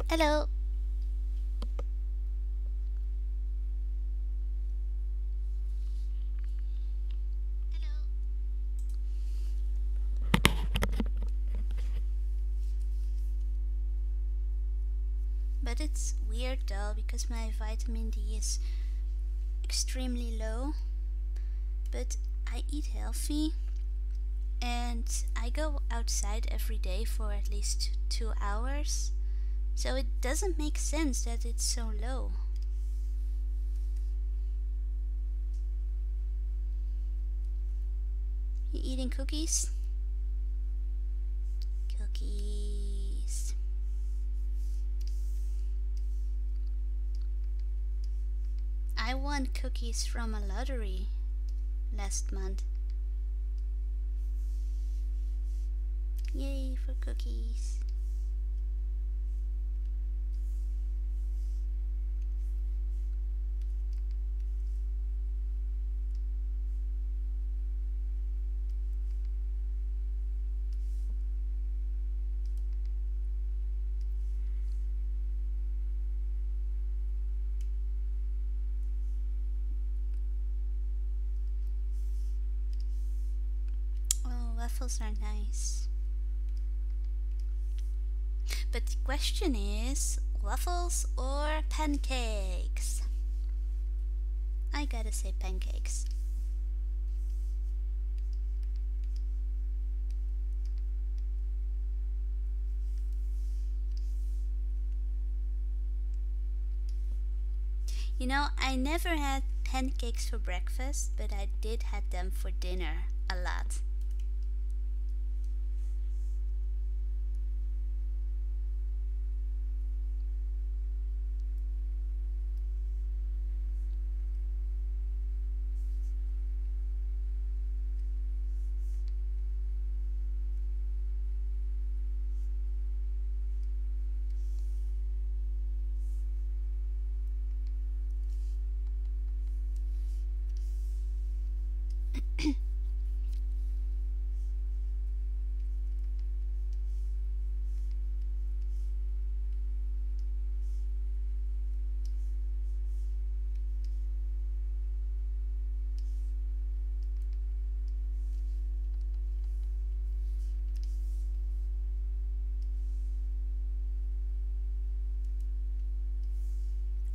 Hello. But it's weird though because my vitamin D is extremely low. But I eat healthy and I go outside every day for at least 2 hours. So it doesn't make sense that it's so low. You eating cookies? Cookies. I won cookies from a lottery last month. Yay for cookies. Oh, waffles are nice. But the question is, waffles or pancakes? I gotta say pancakes. You know, I never had pancakes for breakfast, but I did had them for dinner a lot.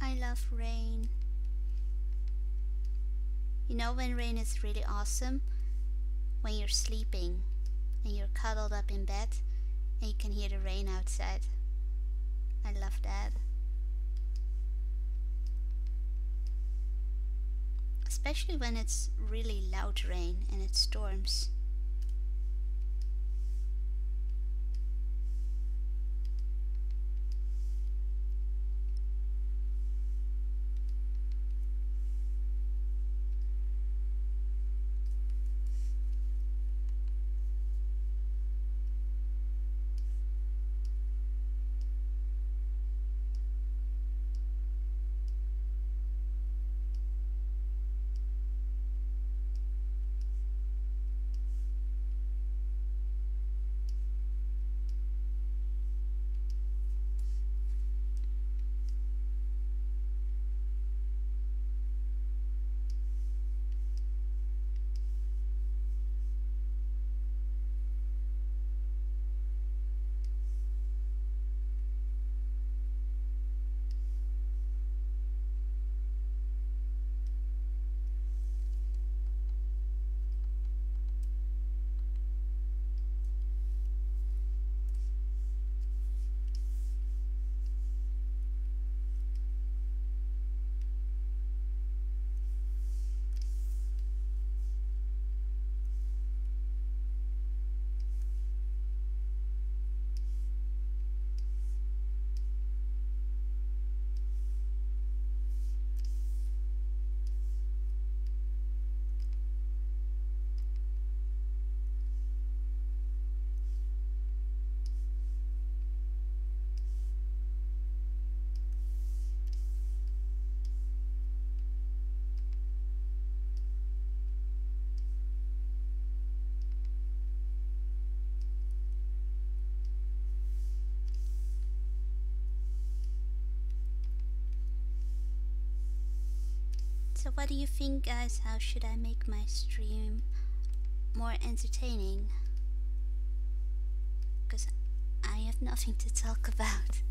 I love rain. You know when rain is really awesome? When you're sleeping and you're cuddled up in bed and you can hear the rain outside. I love that. Especially when it's really loud rain and it storms. So what do you think, guys? How should I make my stream more entertaining? Because I have nothing to talk about.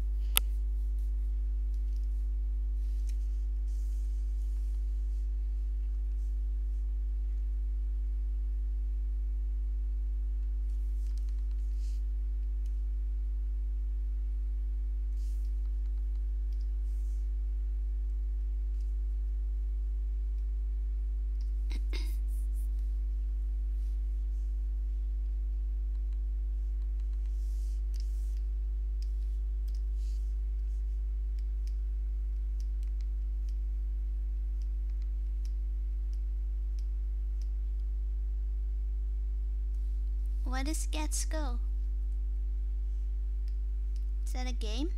What is Let's Go? Is that a game?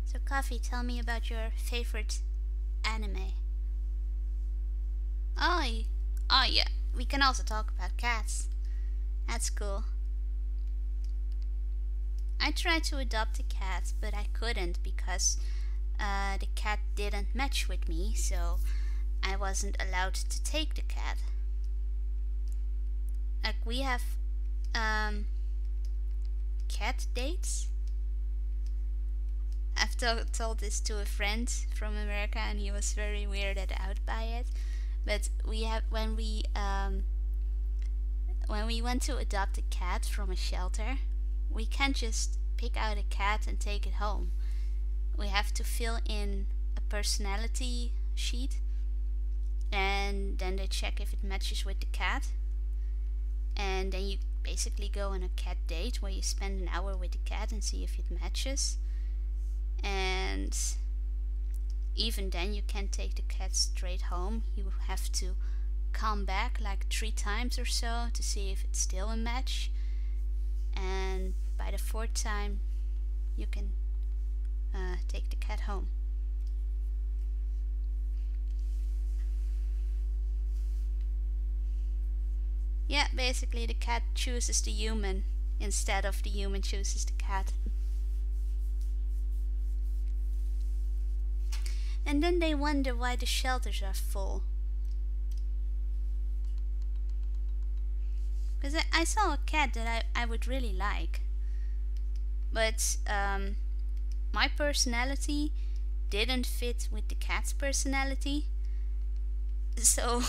So Coffee, tell me about your favorite anime. Oh yeah, we can also talk about cats. That's cool. I tried to adopt a cat, but I couldn't because the cat didn't match with me, so I wasn't allowed to take the cat. Like, we have cat dates. I've told this to a friend from America, and he was very weirded out by it. But when we went to adopt a cat from a shelter, we can't just pick out a cat and take it home. We have to fill in a personality sheet, and then they check if it matches with the cat, and then you basically go on a cat date where you spend an hour with the cat and see if it matches. And even then you can't take the cat straight home. You have to come back like 3 times or so to see if it's still a match, and by the 4th time you can take the cat home. Yeah, basically the cat chooses the human instead of the human chooses the cat. And then they wonder why the shelters are full. Because I saw a cat that I would really like. But my personality didn't fit with the cat's personality. So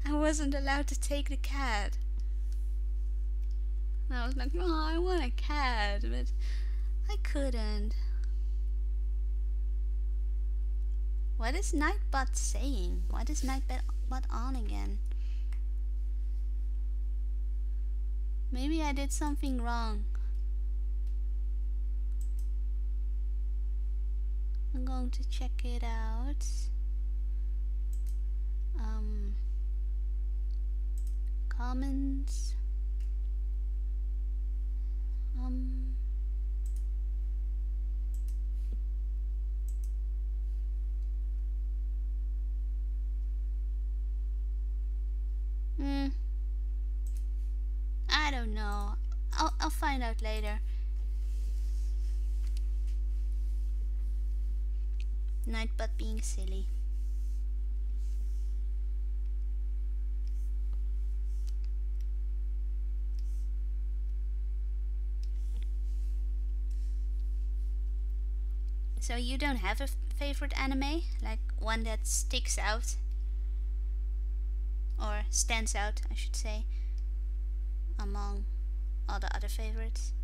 I wasn't allowed to take the cat. And I was like, oh, I want a cat, but I couldn't. What is Nightbot saying? What is Nightbot on again? Maybe I did something wrong. I'm going to check it out. Comments. I don't know. I'll find out later. Nightbot being silly. So you don't have a favorite anime? Like one that sticks out? Or stands out, I should say, among all the other favorites?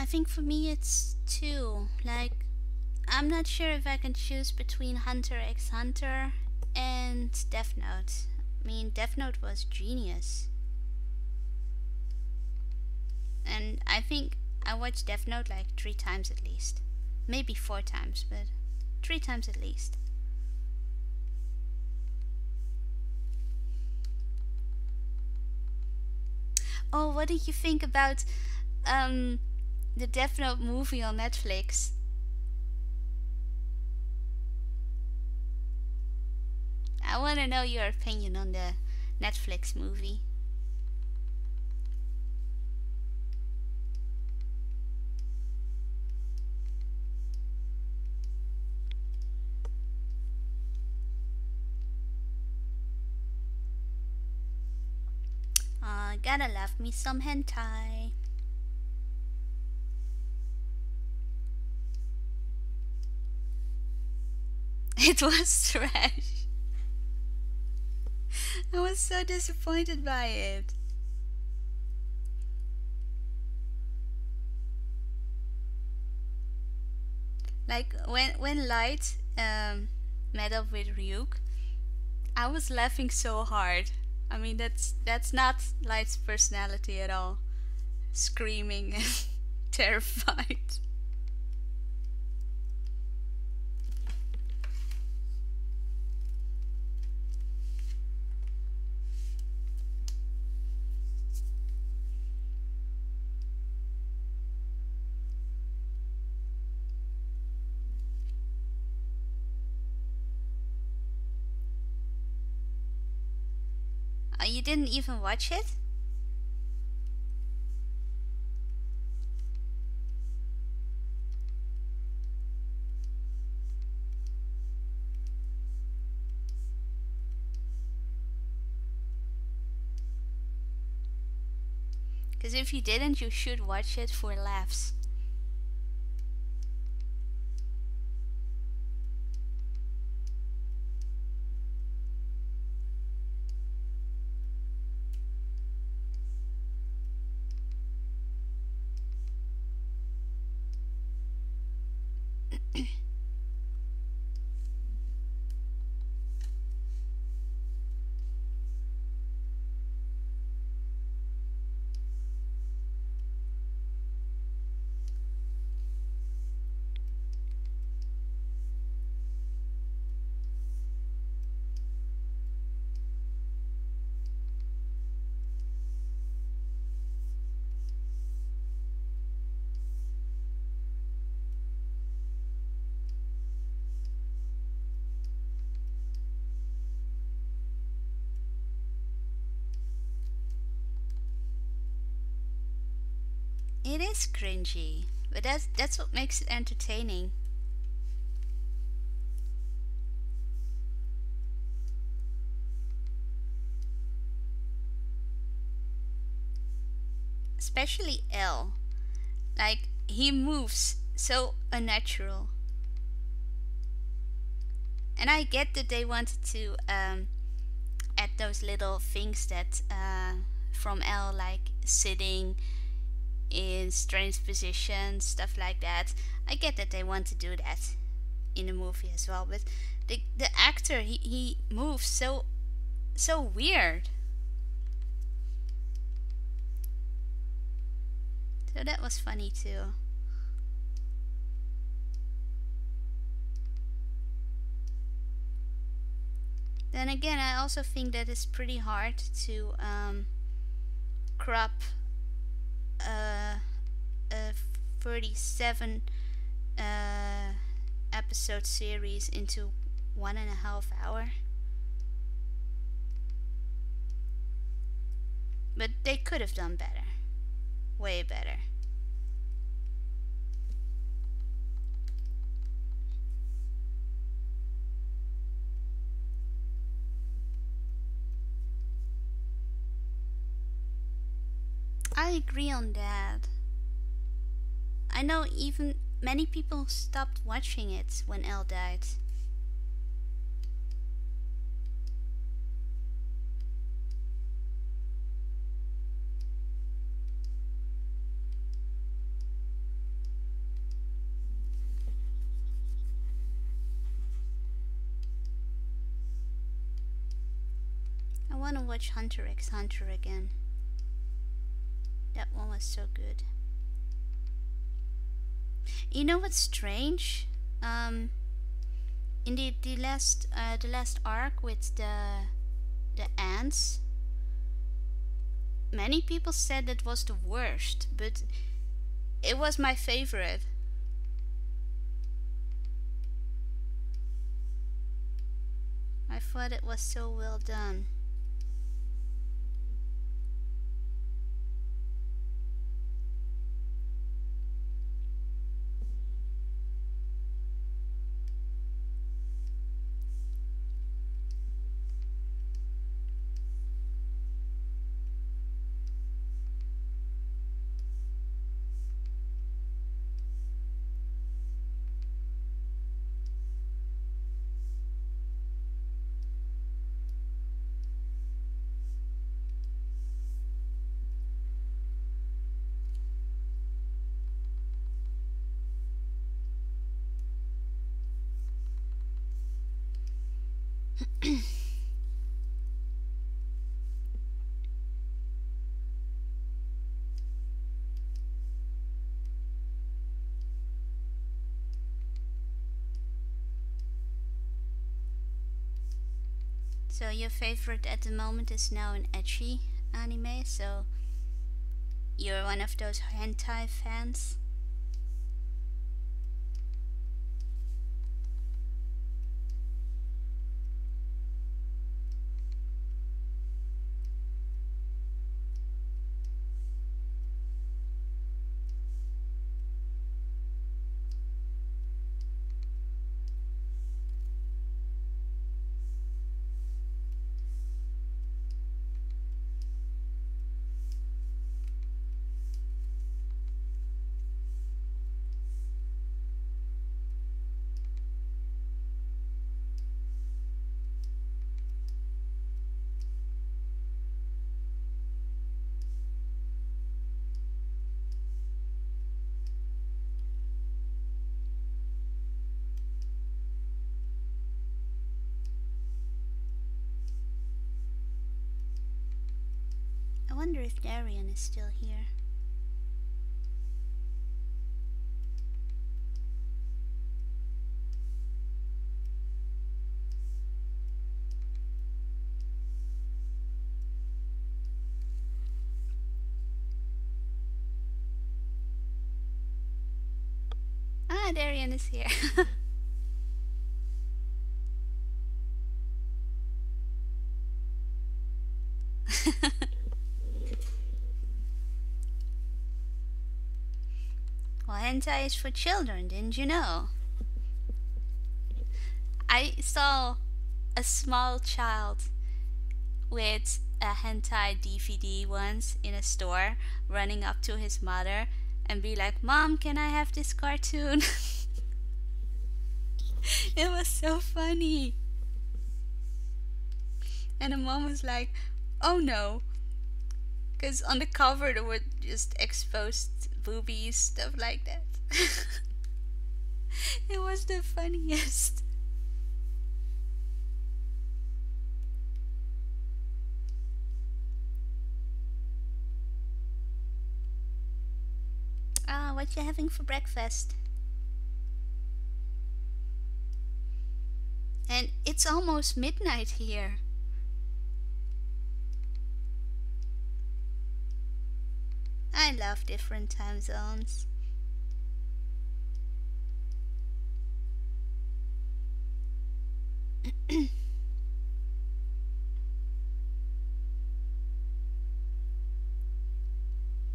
I think for me it's two. Like, I'm not sure if I can choose between Hunter x Hunter and Death Note. I mean, Death Note was genius. And I think I watched Death Note like 3 times at least. Maybe 4 times, but 3 times at least. Oh, what did you think about the Death Note movie on Netflix? I want to know your opinion on the Netflix movie. Gotta love me some hentai. It was trash. I was so disappointed by it. Like when Light met up with Ryuk, I was laughing so hard. I mean, that's not Light's personality at all. Screaming and terrified. You didn't even watch it? Because if you didn't, you should watch it for laughs. It is cringy, but that's what makes it entertaining. Especially L. Like, he moves so unnatural. And I get that they wanted to add those little things that from L, like sitting in strange positions, stuff like that. I get that they want to do that in the movie as well, but the actor, he moves so weird. So that was funny too. Then again, I also think that it's pretty hard to crop a 37 episode series into 1.5 hours. But they could have done better. Way better. I agree on that. I know even many people stopped watching it when Elle died. want to watch Hunter x Hunter again. That one was so good. You know what's strange? In the last arc with the ants, many people said that was the worst, but it was my favorite. I thought it was so well done. So your favorite at the moment is now an ecchi anime, so you're one of those hentai fans? I wonder if Darian is still here. Ah, Darian is here. Well, hentai is for children, didn't you know? I saw a small child with a hentai DVD once in a store running up to his mother and be like, "Mom, can I have this cartoon?" It was so funny. And the mom was like, "Oh no." Because on the cover there were just exposed boobies, stuff like that. It was the funniest. Ah, what you having for breakfast? And it's almost midnight here. I love different time zones.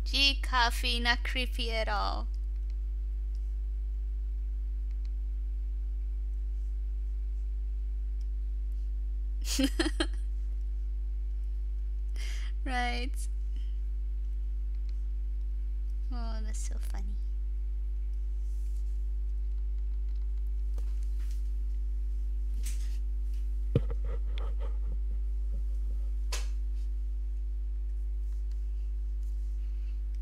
Gee, coffee, not creepy at all. Right. Oh, that's so funny.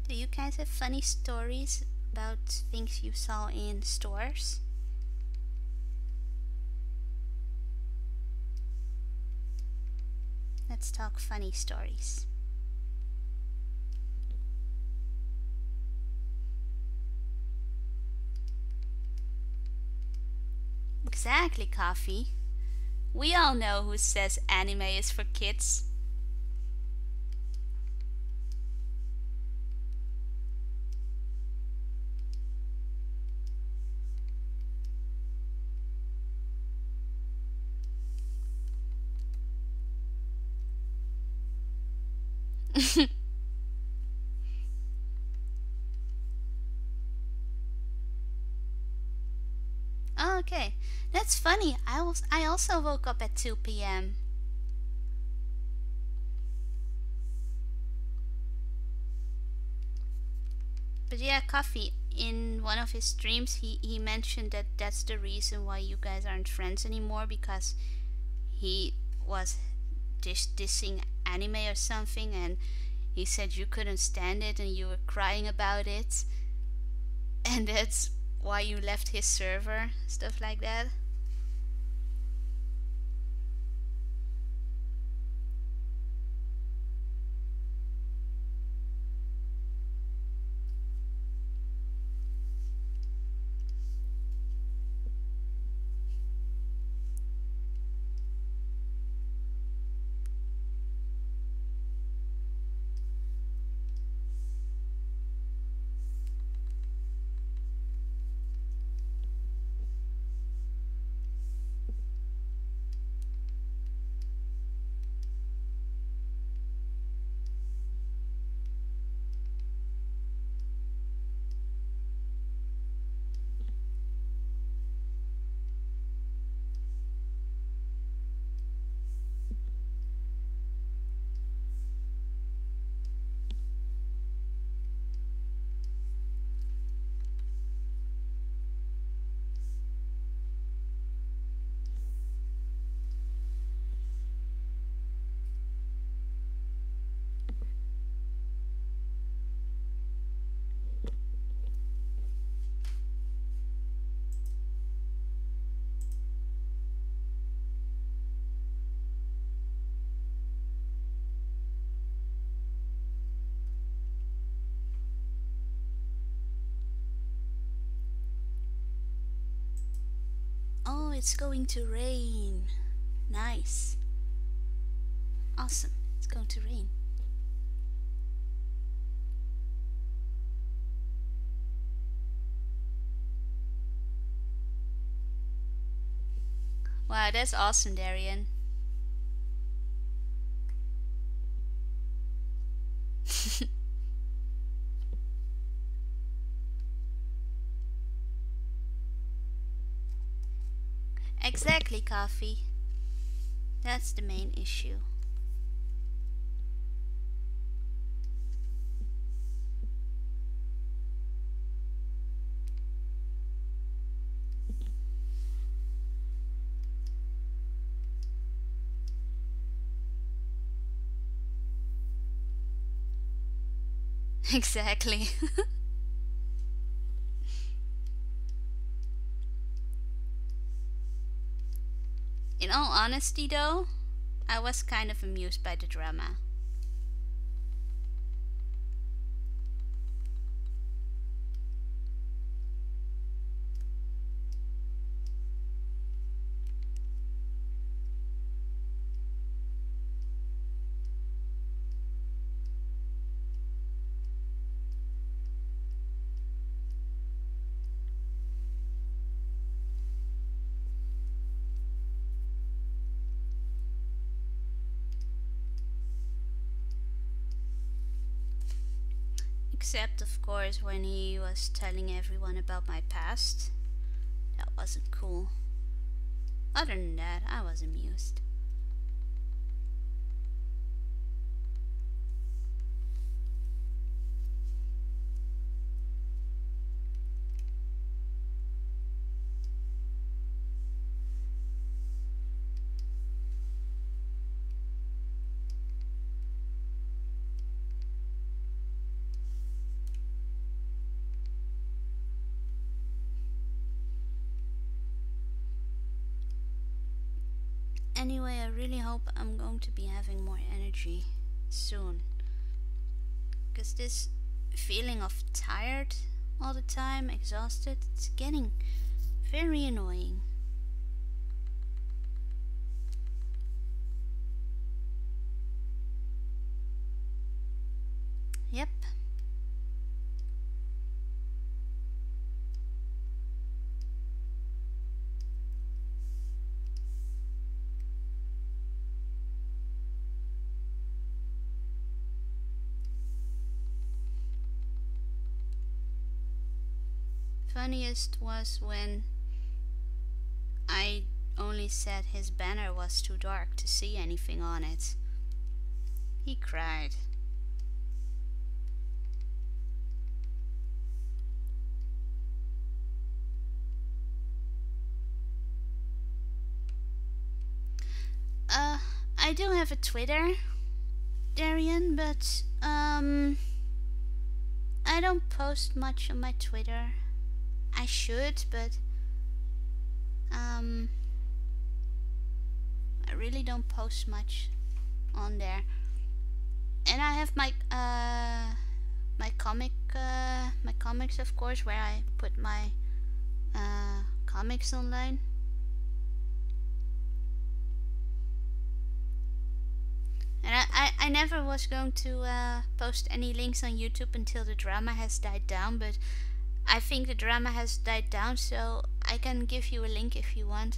Do you guys have funny stories about things you saw in stores? Let's talk funny stories. Exactly, Coffee. We all know who says anime is for kids. Oh, okay. That's funny. I also woke up at 2 p.m. But yeah, Coffee, in one of his streams, he mentioned that that's the reason why you guys aren't friends anymore, because he was dissing anime or something, and he said you couldn't stand it and you were crying about it, and that's why you left his server, stuff like that. Oh, it's going to rain. Nice. Awesome. It's going to rain. Wow, that's awesome, Darian. Exactly, Coffee. That's the main issue. Exactly. In all honesty, though, I was kind of amused by the drama. Except, of course, when he was telling everyone about my past. That wasn't cool. Other than that, I was amused. Anyway, I really hope I'm going to be having more energy soon. Because this feeling of tired all the time, exhausted, it's getting very annoying. Yep. Funniest was when I only said his banner was too dark to see anything on it. He cried. I do have a Twitter, Darian, but I don't post much on my Twitter. I should, but I really don't post much on there. And I have my comics, of course, where I put my comics online. And I never was going to post any links on YouTube until the drama has died down, but I think the drama has died down, so I can give you a link if you want.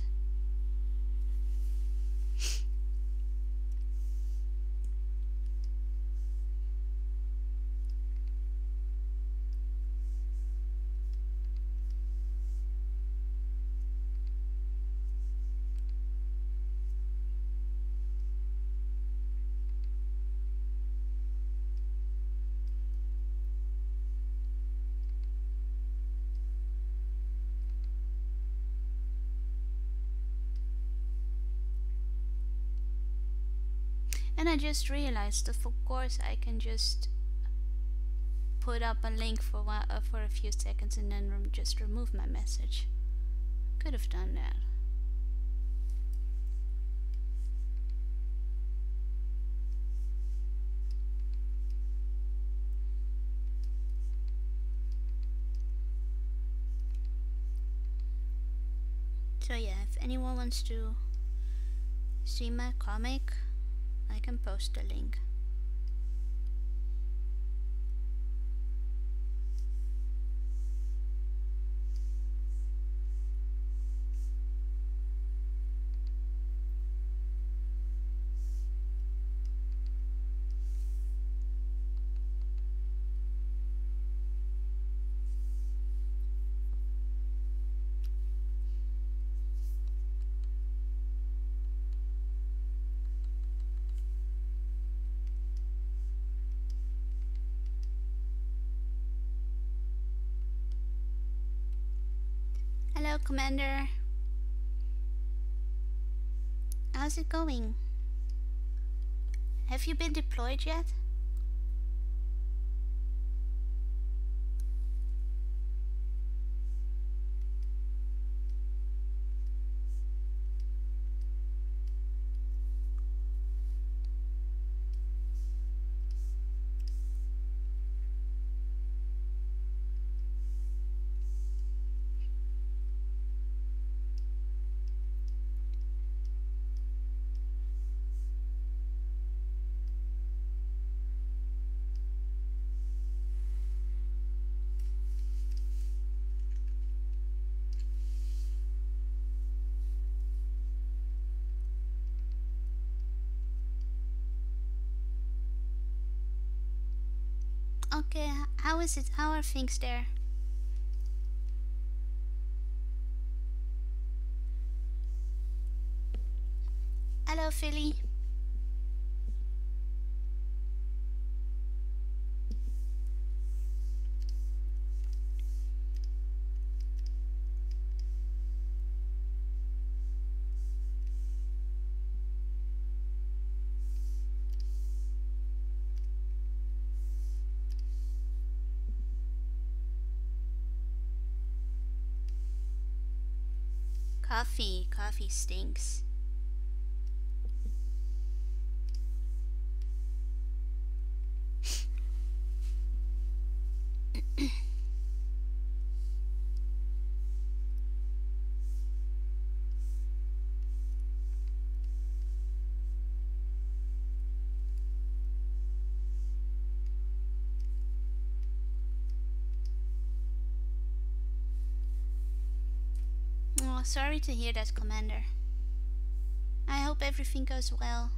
And I just realized that, of course, I can just put up a link for a few seconds and then just remove my message. Could have done that. So yeah, if anyone wants to see my comic, I can post the link. Hello, Commander. How's it going? Have you been deployed yet? Okay, how is it? How are things there? Hello, Philly. Coffee stinks. sorry to hear that, Commander. I hope everything goes well.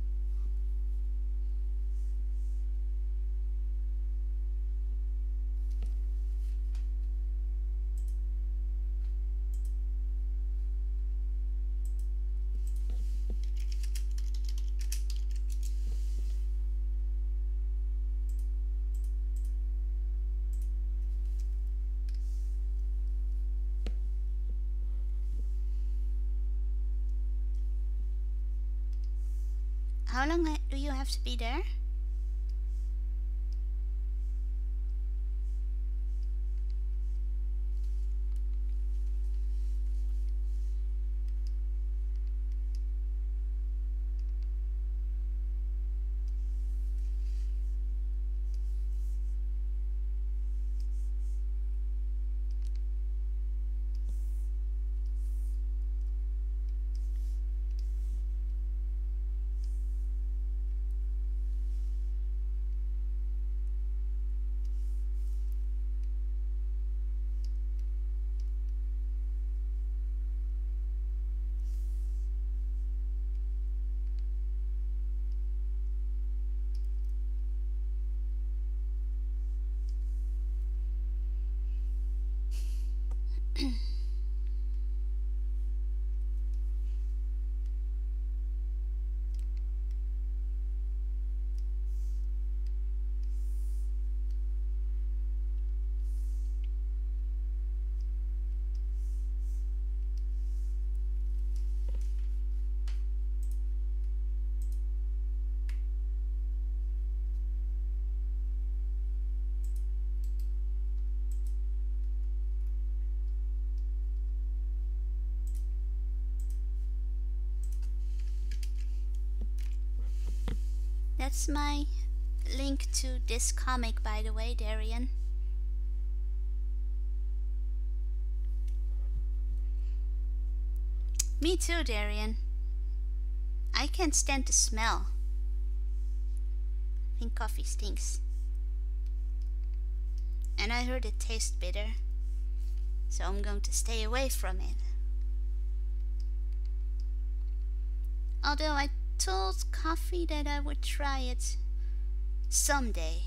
How long do you have to be there? That's my link to this comic, by the way, Darian. Me too, Darian. I can't stand the smell. I think coffee stinks. And I heard it tastes bitter, so I'm going to stay away from it. Although I told Coffee that I would try it someday.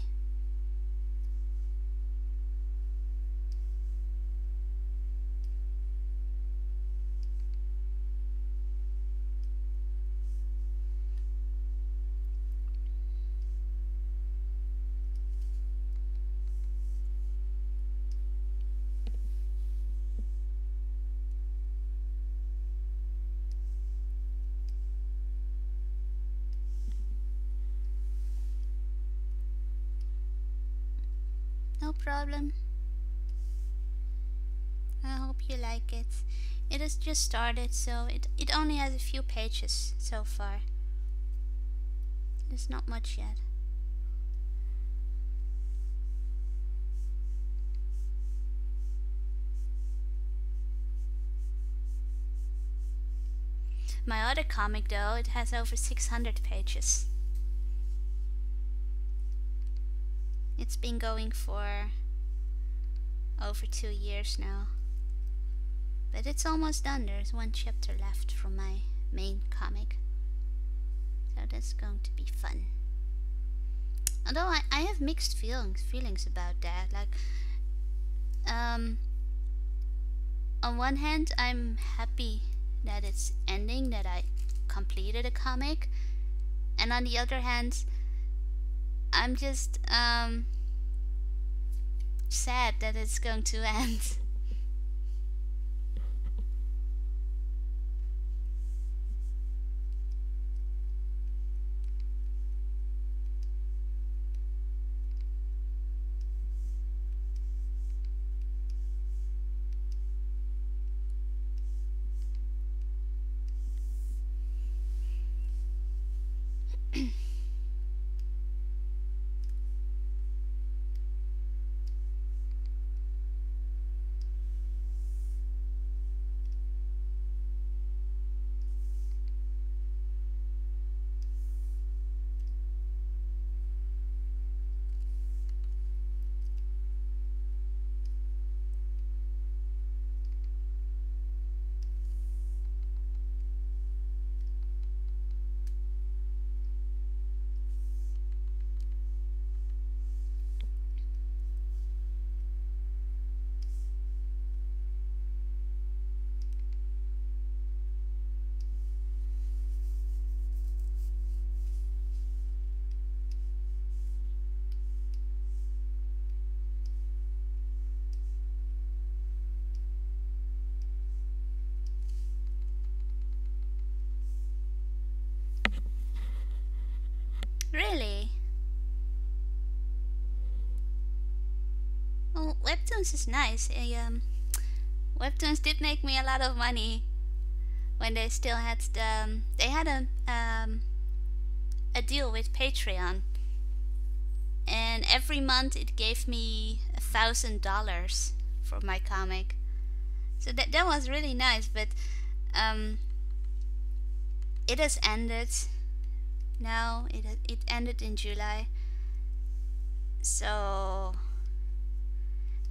No problem. I hope you like it. It has just started, so it only has a few pages so far. There's not much yet. My other comic, though, it has over 600 pages. It's been going for over 2 years now. But it's almost done. There's one chapter left from my main comic. So that's going to be fun. Although I have mixed feelings about that. Like, on one hand, I'm happy that it's ending, that I completed a comic. And on the other hand, I'm just sad that it's going to end. Webtoons is nice. Webtoons did make me a lot of money when they still had they had a deal with Patreon, and every month it gave me $1,000 for my comic. So that was really nice, but it has ended now. It ended in July. So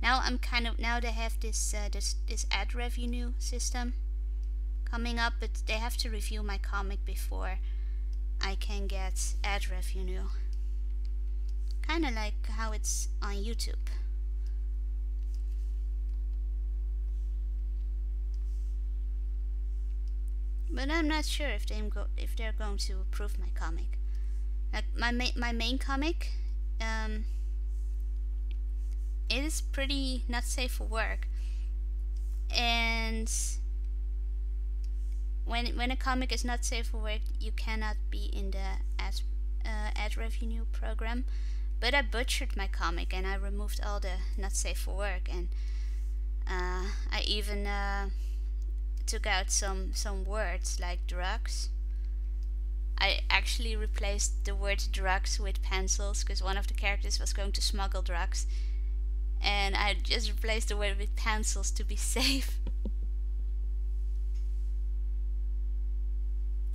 now now they have this ad revenue system coming up, but they have to review my comic before I can get ad revenue. Kind of like how it's on YouTube. But I'm not sure if they're going to approve my comic. Like my main comic, it is pretty not safe for work, and when a comic is not safe for work, you cannot be in the ad revenue program. But I butchered my comic and I removed all the not safe for work, and I even took out some words like drugs. I actually replaced the word drugs with pencils because one of the characters was going to smuggle drugs, and I just replaced the word with pencils to be safe.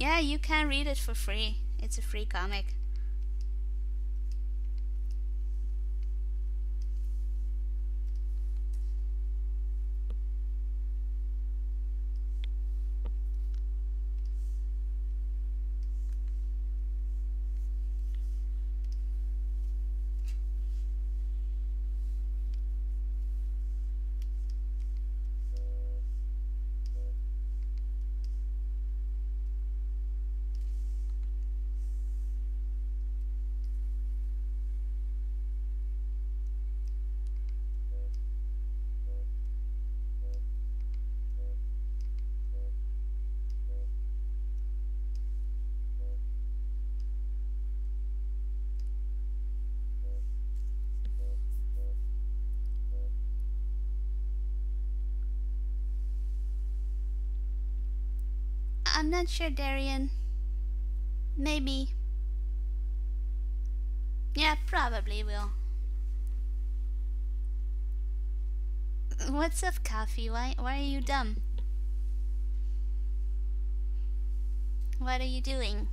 Yeah, you can read it for free. It's a free comic. I'm not sure, Darian. Maybe. Yeah, probably will. What's up, Coffee? Why are you dumb? What are you doing?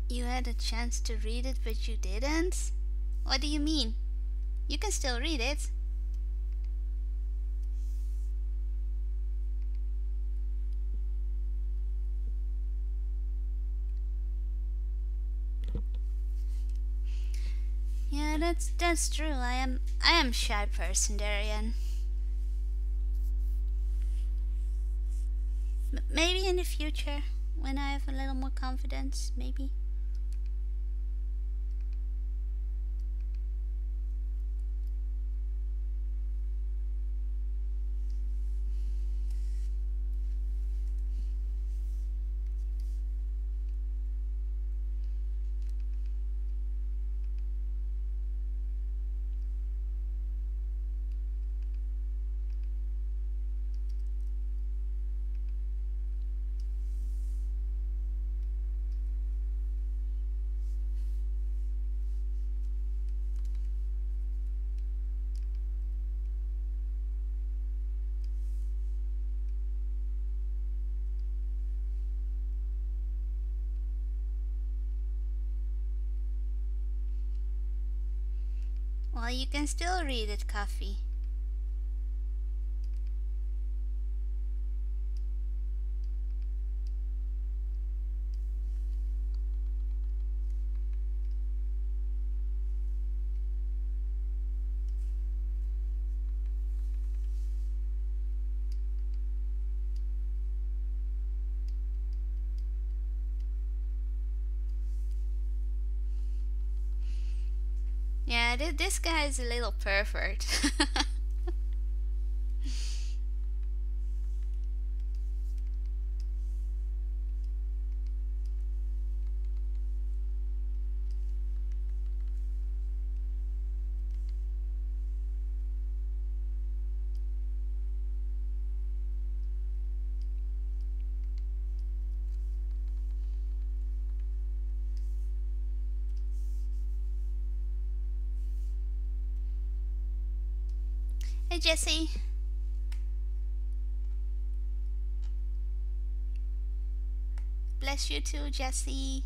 You had a chance to read it, but you didn't? What do you mean? You can still read it. Yeah, that's true. I am a shy person, Darian. Maybe in the future, when I have a little more confidence, maybe. Well, you can still read it, Coffee. Yeah, this guy is a little pervert. Hey, Jesse. Bless you too, Jesse.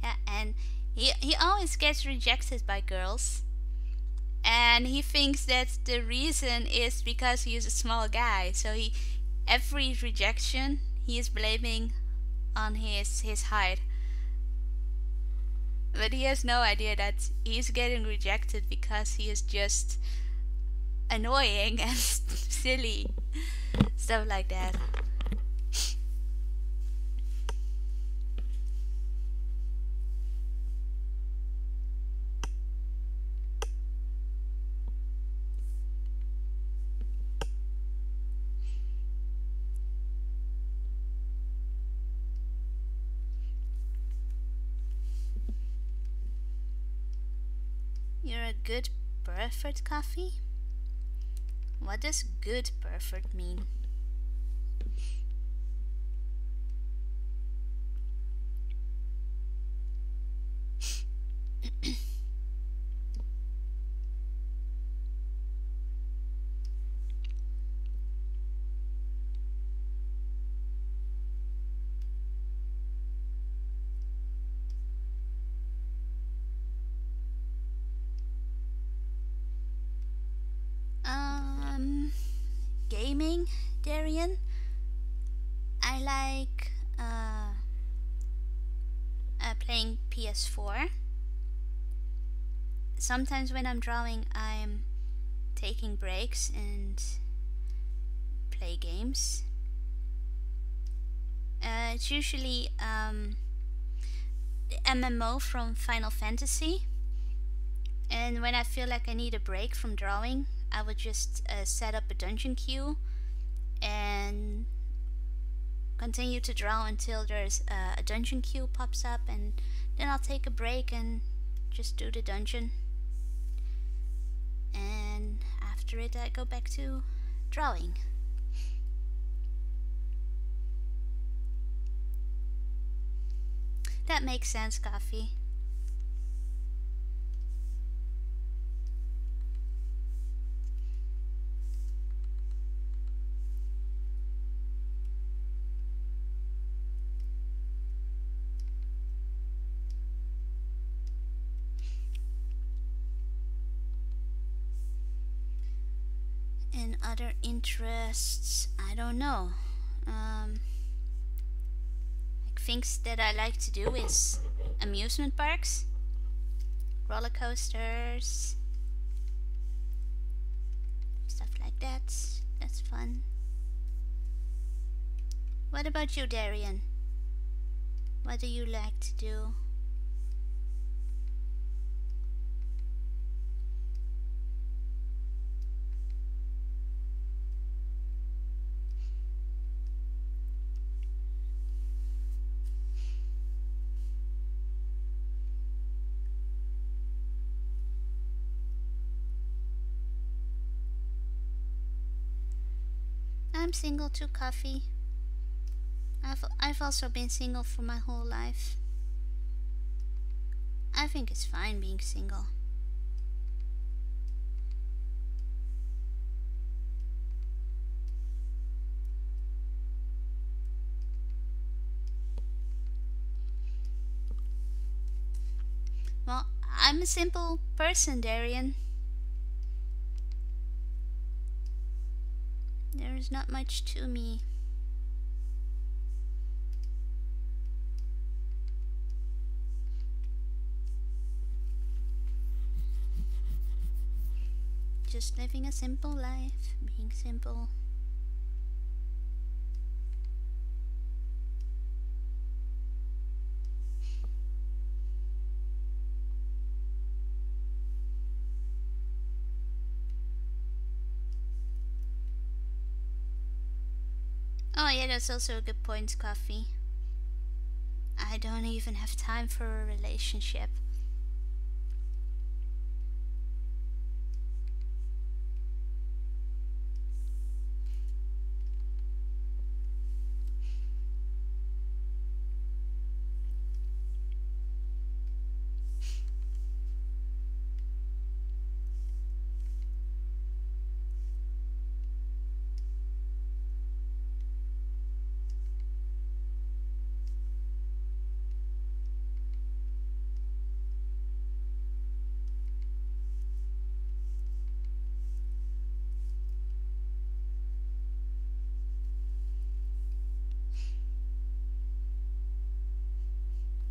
Yeah, and he always gets rejected by girls. And he thinks that the reason is because he is a small guy. So every rejection he is blaming on his height. But he has no idea that he's getting rejected because he is just annoying and silly. Stuff like that. You're a good pervert, Coffee? What does good pervert mean? Gaming, Darian. I like playing PS4. Sometimes when I'm drawing, I'm taking breaks and play games. It's usually the MMO from Final Fantasy. And when I feel like I need a break from drawing, I would just set up a dungeon queue and continue to draw until there's a dungeon queue pops up, and then I'll take a break and just do the dungeon. And after it, I go back to drawing. That makes sense, Coffee. And other interests, I don't know. Things that I like to do is amusement parks, roller coasters, stuff like that. That's fun. What about you, Darian? What do you like to do? I'm single too, Coffee. I've also been single for my whole life. I think it's fine being single. Well, I'm a simple person, Darian. There is not much to me. Just living a simple life, being simple. Oh yeah, that's also a good point, Coffee. I don't even have time for a relationship.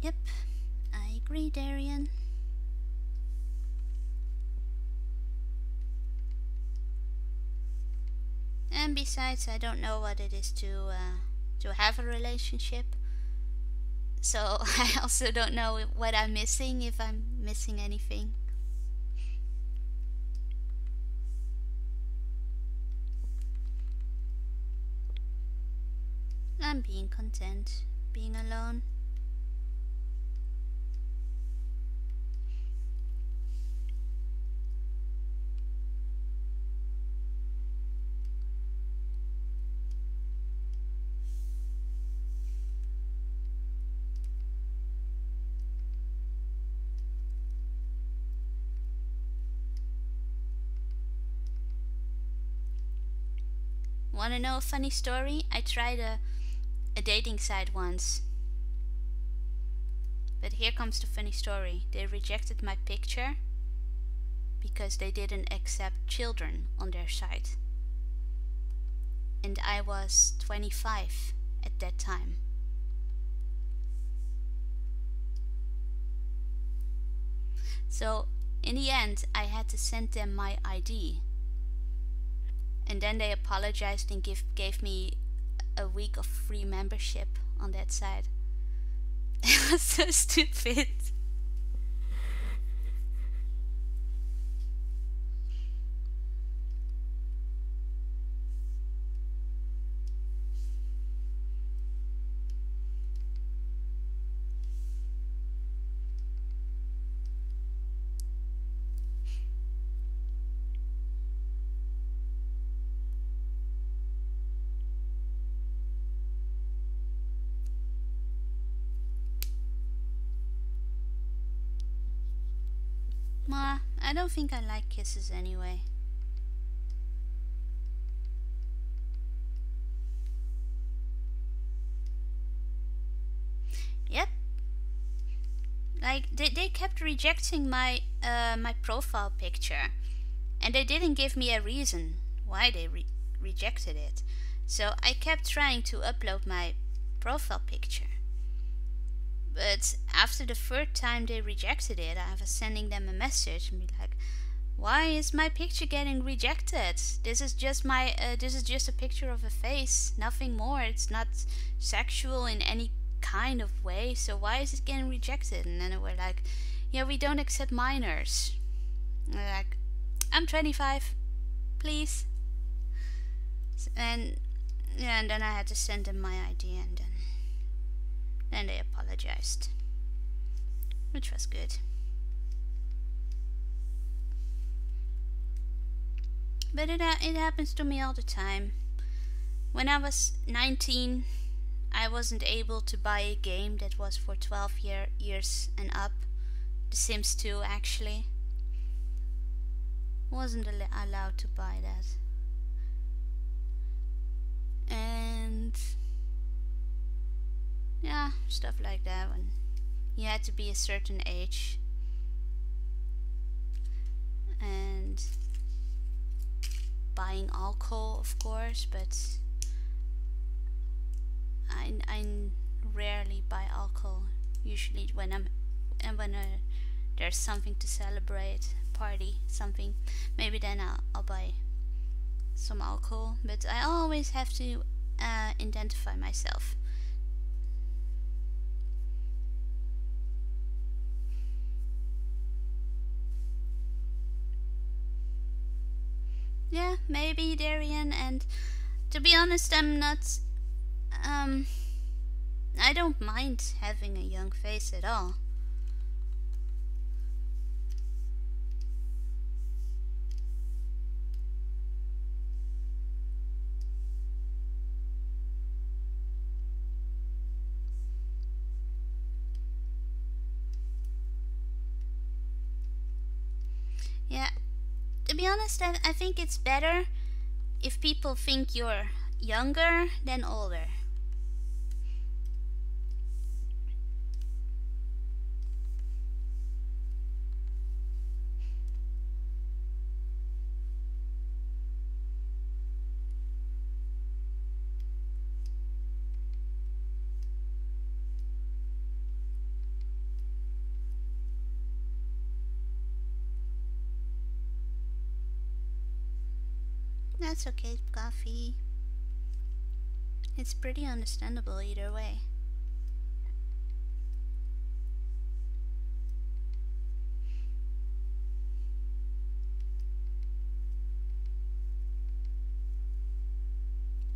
Yep, I agree, Darian. And besides, I don't know what it is to have a relationship. So I also don't know what I'm missing, if I'm missing anything. I'm being content, being alone. Wanna know a funny story? I tried a dating site once. But here comes the funny story. They rejected my picture because they didn't accept children on their site. And I was 25 at that time. So in the end, I had to send them my ID. And then they apologized and gave me a week of free membership on that site. It was so stupid. Ma, I don't think I like kisses anyway. Yep. Like they kept rejecting my my profile picture, and they didn't give me a reason why they rejected it. So I kept trying to upload my profile picture. But after the third time they rejected it, I was sending them a message and be like, "Why is my picture getting rejected? This is just a picture of a face, nothing more. It's not sexual in any kind of way. So why is it getting rejected?" And then they were like, "Yeah, we don't accept minors." And I'm like, "I'm 25, please." And yeah, and then I had to send them my ID, and then they apologized, which was good. But it happens to me all the time. When I was 19, I wasn't able to buy a game that was for 12 years and up. The Sims 2, actually. Wasn't allowed to buy that. And yeah, stuff like that. When you had to be a certain age buying alcohol, of course, but I rarely buy alcohol. Usually when there's something to celebrate, party, something, maybe then I'll buy some alcohol. But I always have to identify myself. Yeah, maybe Darian, and to be honest, I'm not. I don't mind having a young face at all. Yeah, to be honest, I think it's better if people think you're younger than older. That's okay, Coffee. It's pretty understandable either way.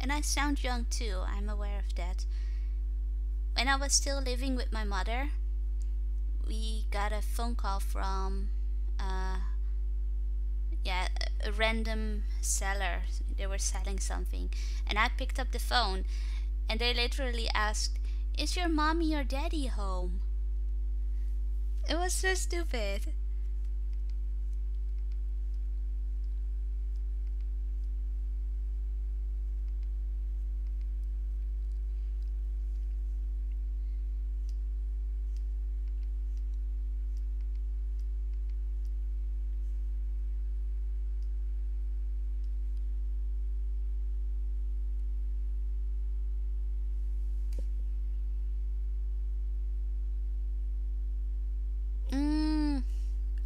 And I sound young too, I'm aware of that. When I was still living with my mother, we got a phone call from yeah, a random seller. They were selling something, and I picked up the phone, and they literally asked, "Is your mommy or daddy home?" It was so stupid.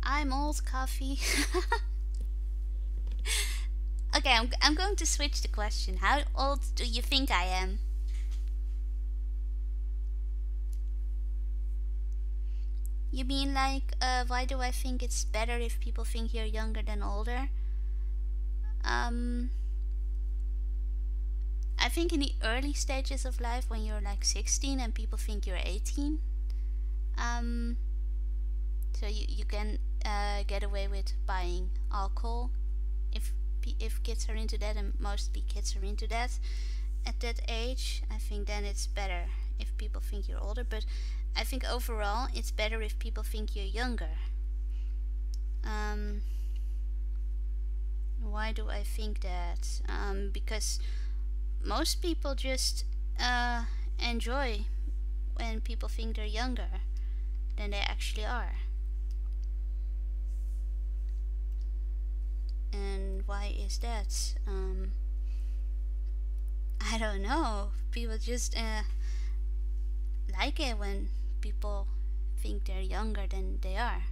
I'm old, Coffee. Okay, I'm going to switch the question. How old do you think I am? You mean like, why do I think it's better if people think you're younger than older? Um, I think in the early stages of life, when you're like 16 and people think you're 18, um, so you can get away with buying alcohol if kids are into that, and mostly kids are into that at that age. I think then it's better if people think you're older, but I think overall it's better if people think you're younger. Why do I think that? Because most people just enjoy when people think they're younger than they actually are. And why is that? I don't know. People just like it when people think they're younger than they are.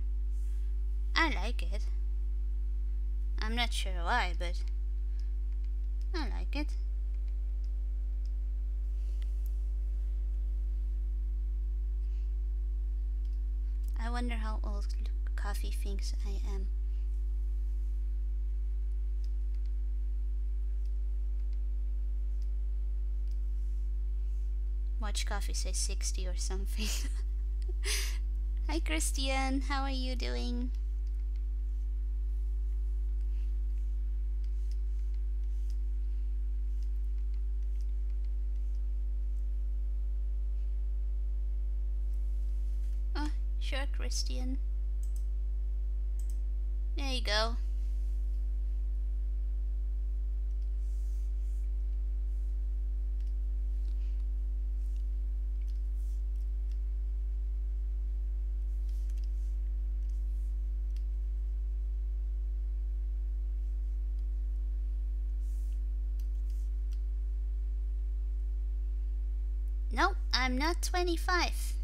I like it. I'm not sure why, but I like it. I wonder how old Coffee thinks I am. Watch Coffee say 60 or something. Hi Christian, how are you doing? Oh, sure, Christian. There you go. No, I'm not 25.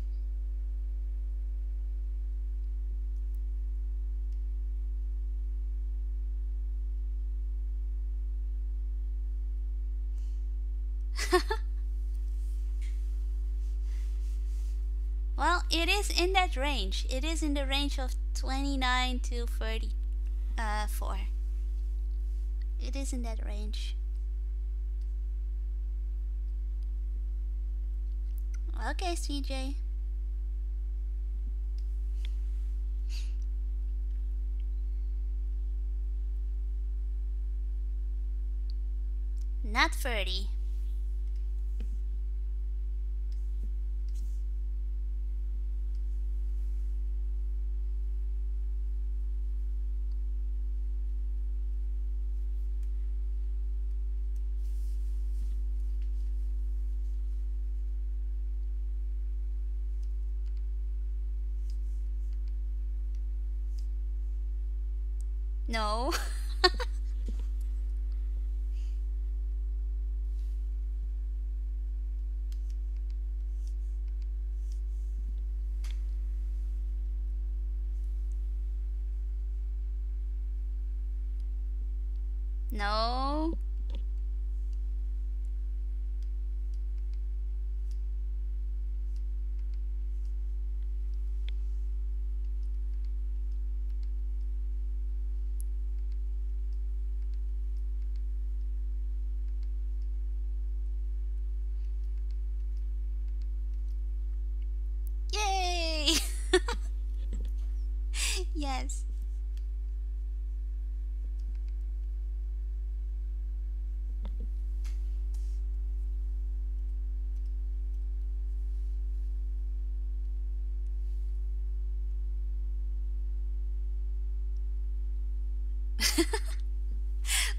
Well, it is in that range. It is in the range of 29 to 34. It is in that range. Okay, CJ. Not 30. No. No. Yay! Yes.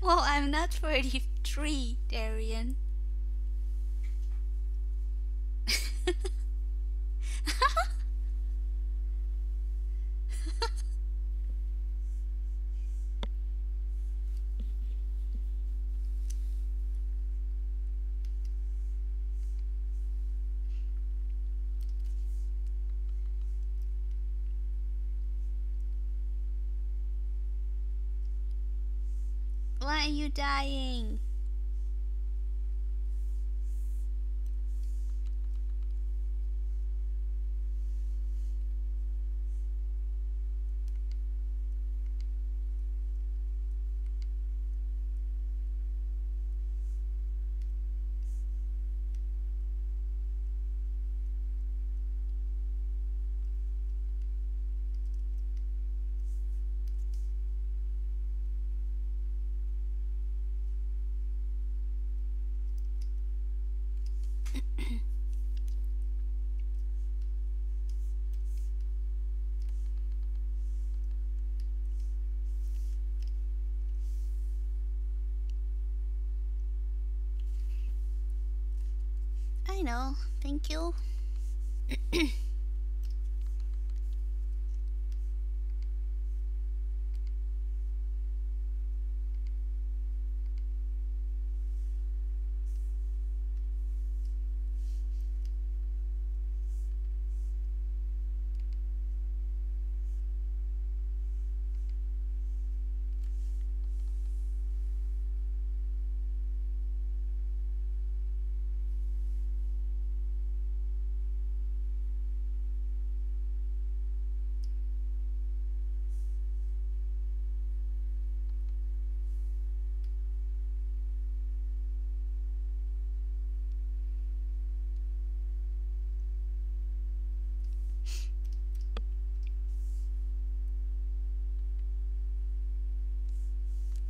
Well, I'm not 43, Darian. Why are you dying? I know. Thank you.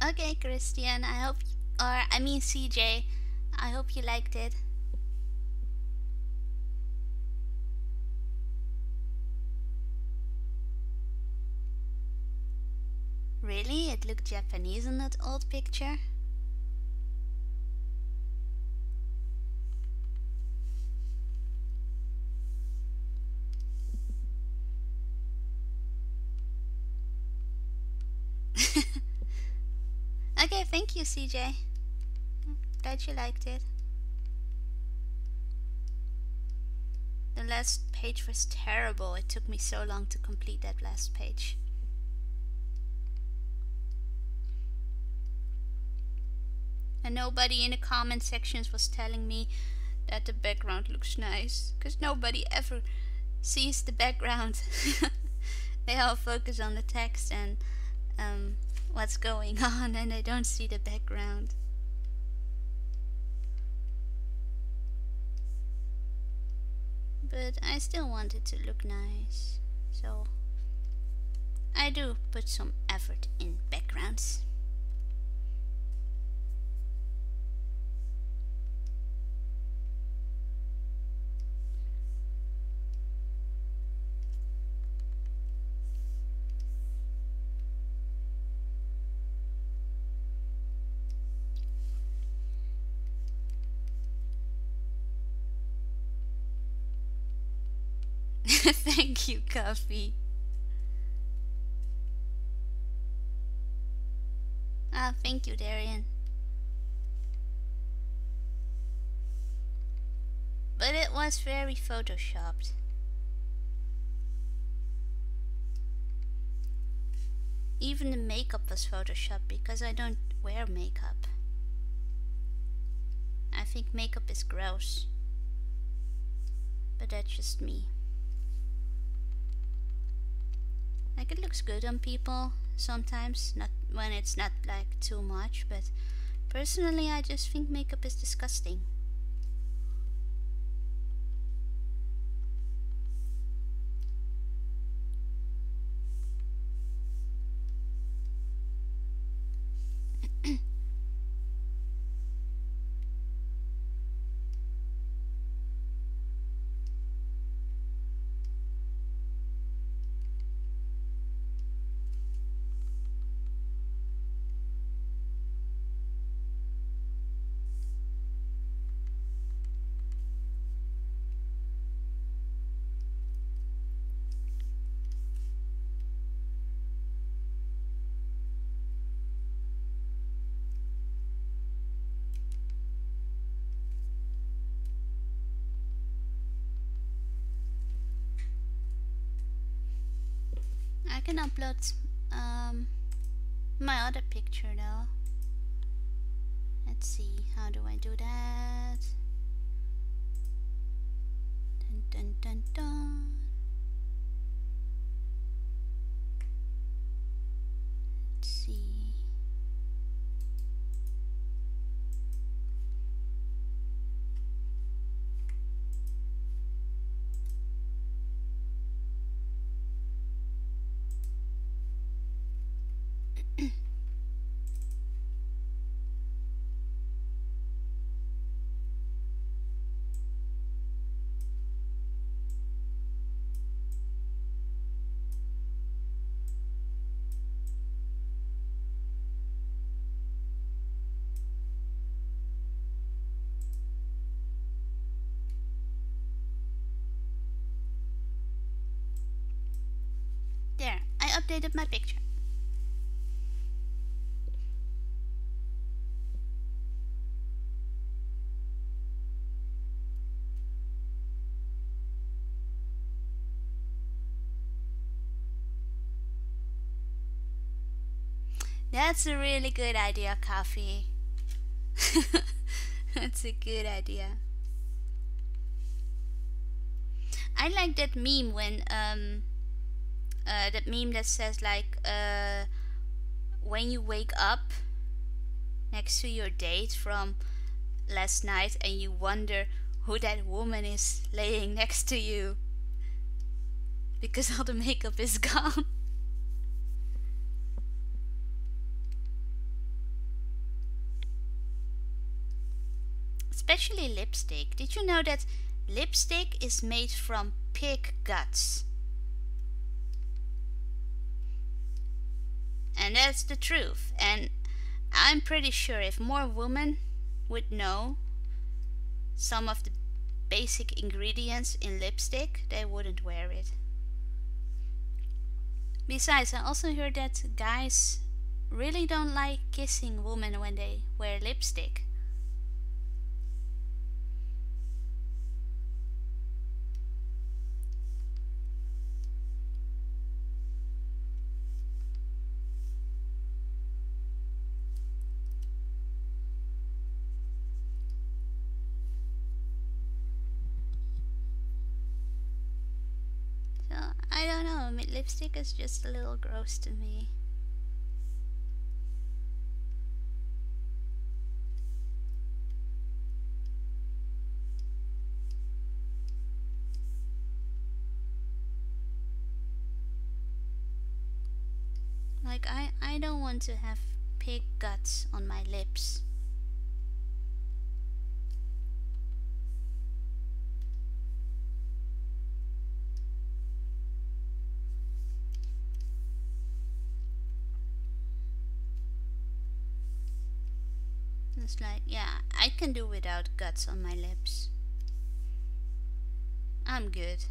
Okay, Christian, I hope, or I mean CJ, I hope you liked it. Really? It looked Japanese in that old picture? Okay, thank you, CJ. Glad you liked it. last page was terrible. It took me so long to complete that last page. And nobody in the comment sections was telling me that the background looks nice, because nobody ever sees the background. They all focus on the text and what's going on, and they don't see the background. But I still want it to look nice, so I do put some effort in backgrounds. Thank you, Coffee. Ah, thank you, Darian. But it was very photoshopped. Even the makeup was photoshopped because I don't wear makeup. I think makeup is gross. But that's just me. Like, it looks good on people sometimes, not when it's not like too much, but personally I just think makeup is disgusting. I can upload my other picture though. Let's see, how do I do that? Dun dun dun dun. Let's see. There, I updated my picture. That's a really good idea, Coffee. That's a good idea. I like that meme when that meme that says like when you wake up next to your date from last night and you wonder who that woman is laying next to you because all the makeup is gone. Especially lipstick. Did you know that lipstick is made from pig guts? And that's the truth. And I'm pretty sure if more women would know some of the basic ingredients in lipstick, they wouldn't wear it. Besides, I also heard that guys really don't like kissing women when they wear lipstick. I don't know, lipstick is just a little gross to me. Like, I don't want to have pig guts on my lips. It's like, yeah, I can do without guts on my lips. I'm good.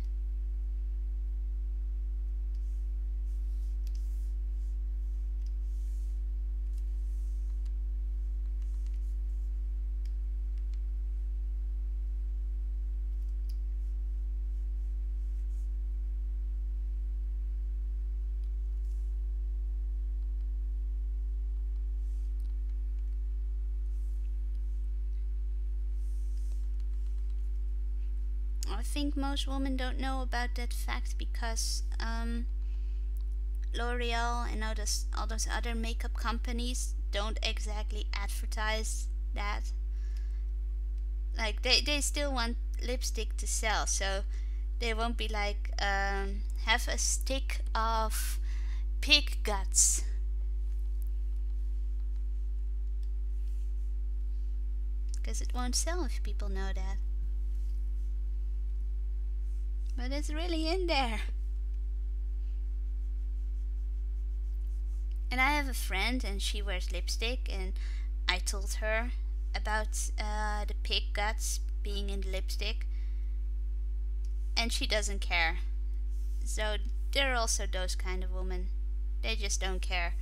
I think most women don't know about that fact because L'Oreal and all those other makeup companies don't exactly advertise that. Like, they still want lipstick to sell, so they won't be like, have a stick of pig guts. Because it won't sell if people know that. But it's really in there. And I have a friend and she wears lipstick, and I told her about the pig guts being in the lipstick, and she doesn't care. So there are also those kind of women. They just don't care.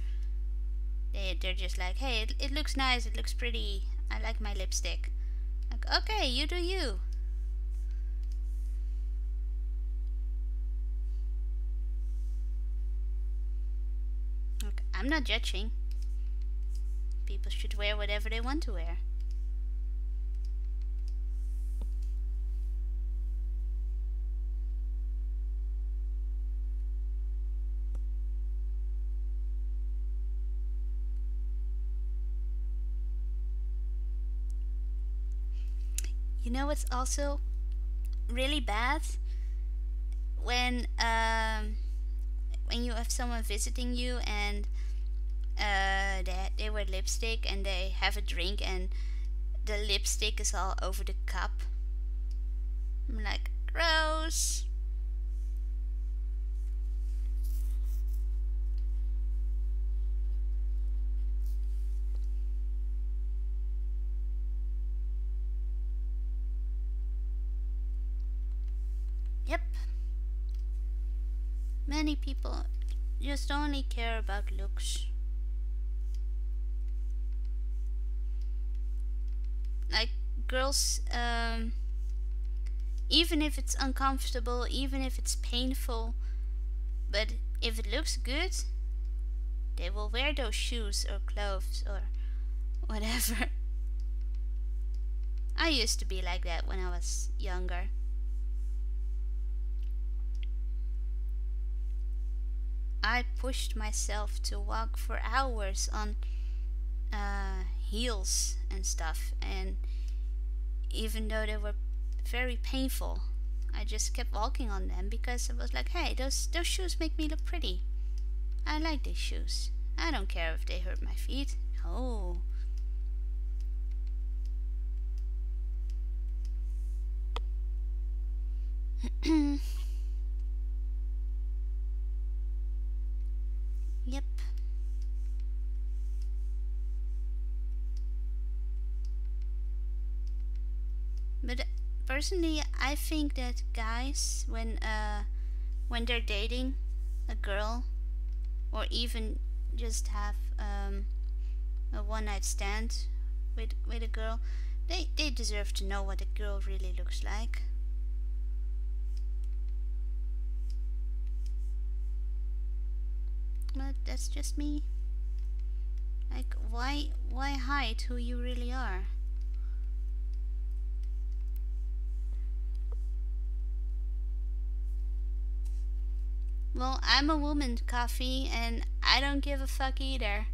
They're just like, hey, it looks nice, it looks pretty, I like my lipstick. Like, okay, you do you. I'm not judging. People should wear whatever they want to wear. You know what's also really bad? When you have someone visiting you and they wear lipstick and they have a drink and the lipstick is all over the cup. I'm like, gross. Yep. Many people just only care about looks. Like, girls, even if it's uncomfortable, even if it's painful, but if it looks good, they will wear those shoes or clothes or whatever. I used to be like that when I was younger. I pushed myself to walk for hours on heels and stuff, and even though they were very painful, I just kept walking on them because I was like, hey, those shoes make me look pretty. I like these shoes. I don't care if they hurt my feet. No. Yep. But personally, I think that guys, when they're dating a girl, or even just have a one night stand with a girl, they deserve to know what a girl really looks like. But that's just me. Like, why hide who you really are? Well, I'm a woman, Coffee, and I don't give a fuck either.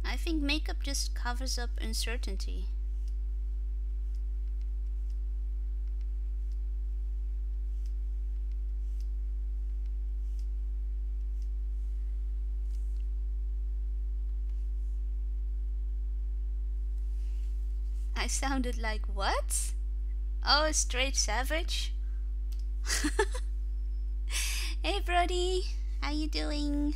I think makeup just covers up uncertainty. I sounded like what? Oh, a straight savage? Hey Brody, how you doing?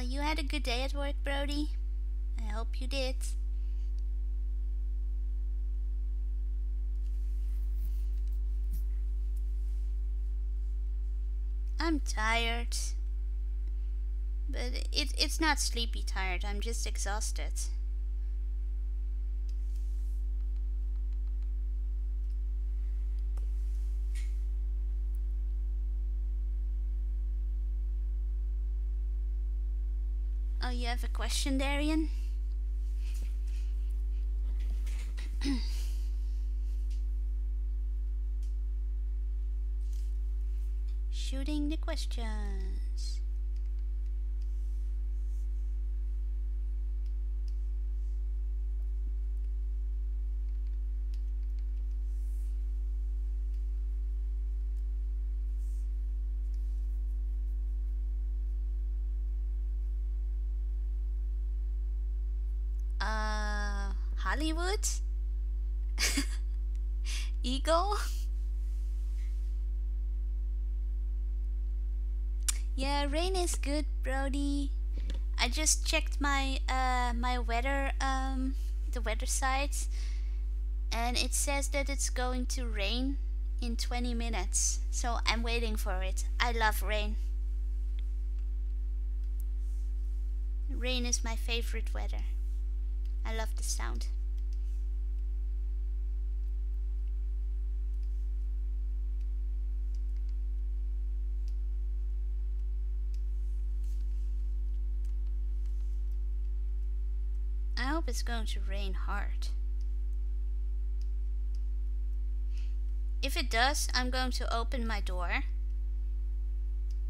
You had a good day at work, Brody? I hope you did. I'm tired. But it's not sleepy tired, I'm just exhausted. Oh, you have a question, Darian? Shooting the questions. Hollywood? Eagle? Yeah, rain is good, Brody. I just checked my my weather the weather site, and it says that it's going to rain in 20 minutes. So I'm waiting for it. I love rain. Rain is my favorite weather. I love the sound. I hope it's going to rain hard. If it does, I'm going to open my door,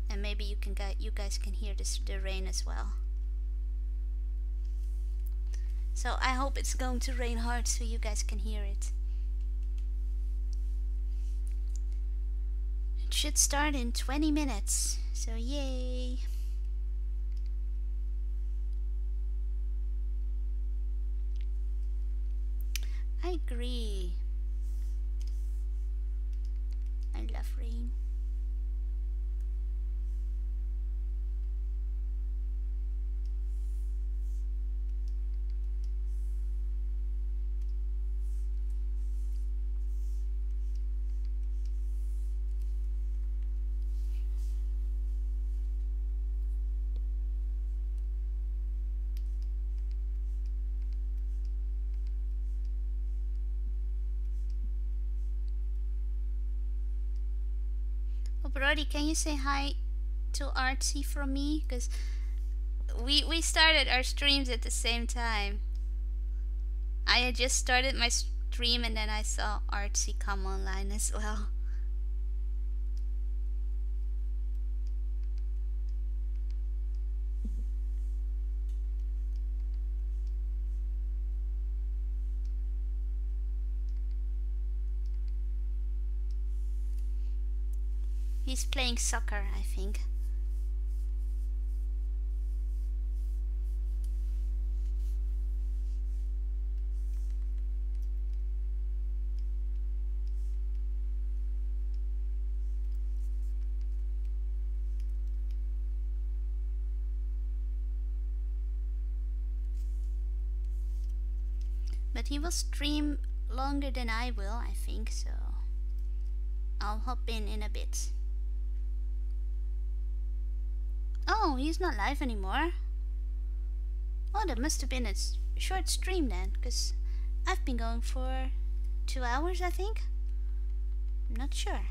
and maybe you guys can hear the rain as well. So I hope it's going to rain hard so you guys can hear it. It should start in 20 minutes, so yay! I agree. I love rain. Oh, Brody, can you say hi to Artsy from me? Because we started our streams at the same time. I had just started my stream and then I saw Artsy come online as well. He's playing soccer, I think. But he will stream longer than I will, I think, so I'll hop in a bit. Oh, he's not live anymore. Oh, that must have been a short stream then, because I've been going for 2 hours, I think. I'm not sure.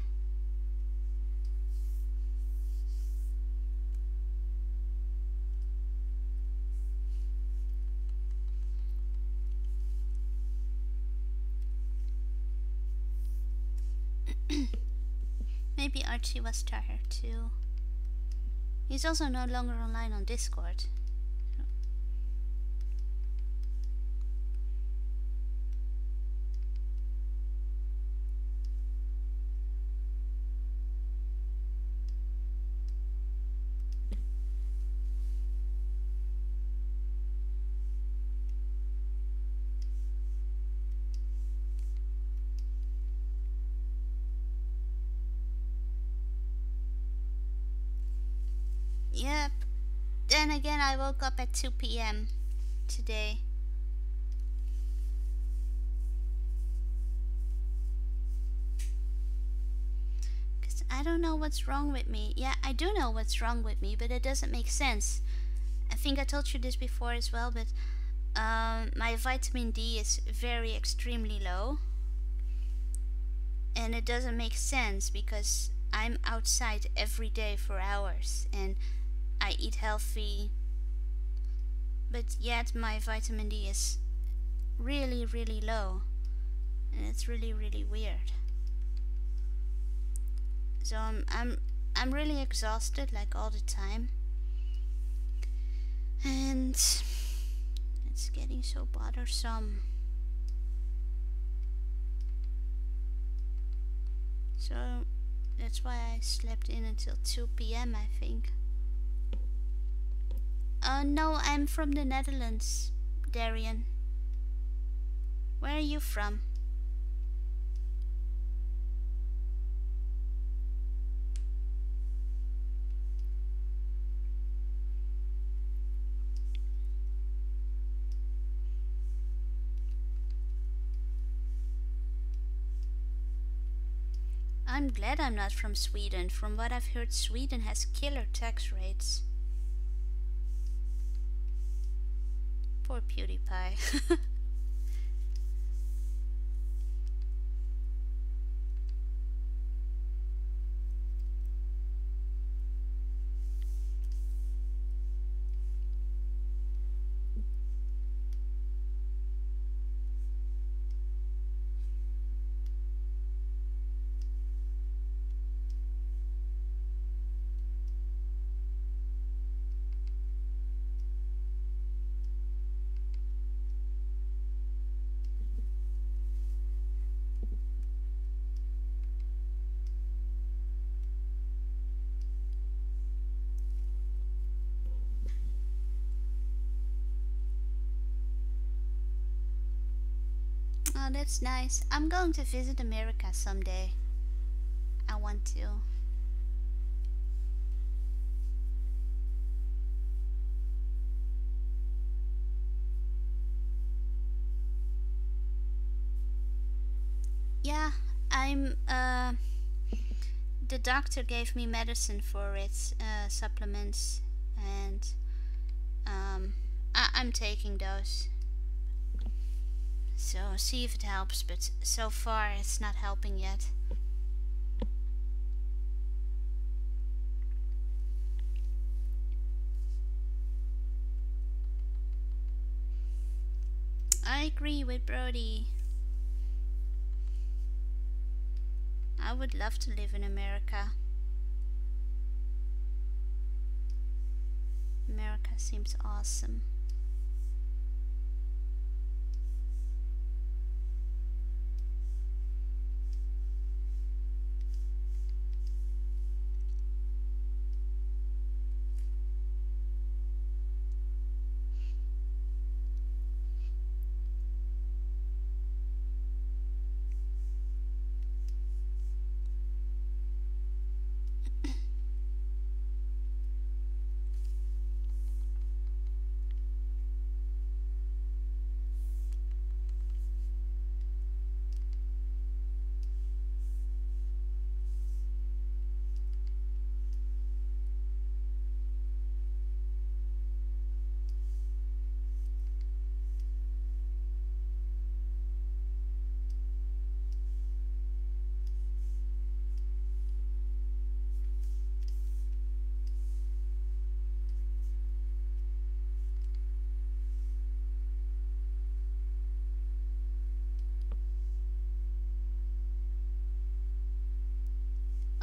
Maybe Archie was tired too. He's also no longer online on Discord. Yep. Then again, I woke up at 2 p.m. today. Because I don't know what's wrong with me. Yeah, I do know what's wrong with me, but it doesn't make sense. I think I told you this before as well, but my vitamin D is very extremely low. And it doesn't make sense because I'm outside every day for hours and I eat healthy, but yet my vitamin D is really, really low, and it's really, really weird. So I'm really exhausted, like, all the time, and it's getting so bothersome. So that's why I slept in until 2 p.m. I think. No, I'm from the Netherlands, Darian. Where are you from? I'm glad I'm not from Sweden. From what I've heard, Sweden has killer tax rates. Poor PewDiePie. Oh, that's nice. I'm going to visit America someday. I want to. Yeah, the doctor gave me medicine for it, supplements, and I'm taking those. So see if it helps, but so far it's not helping yet. I agree with Brody. I would love to live in America. America seems awesome.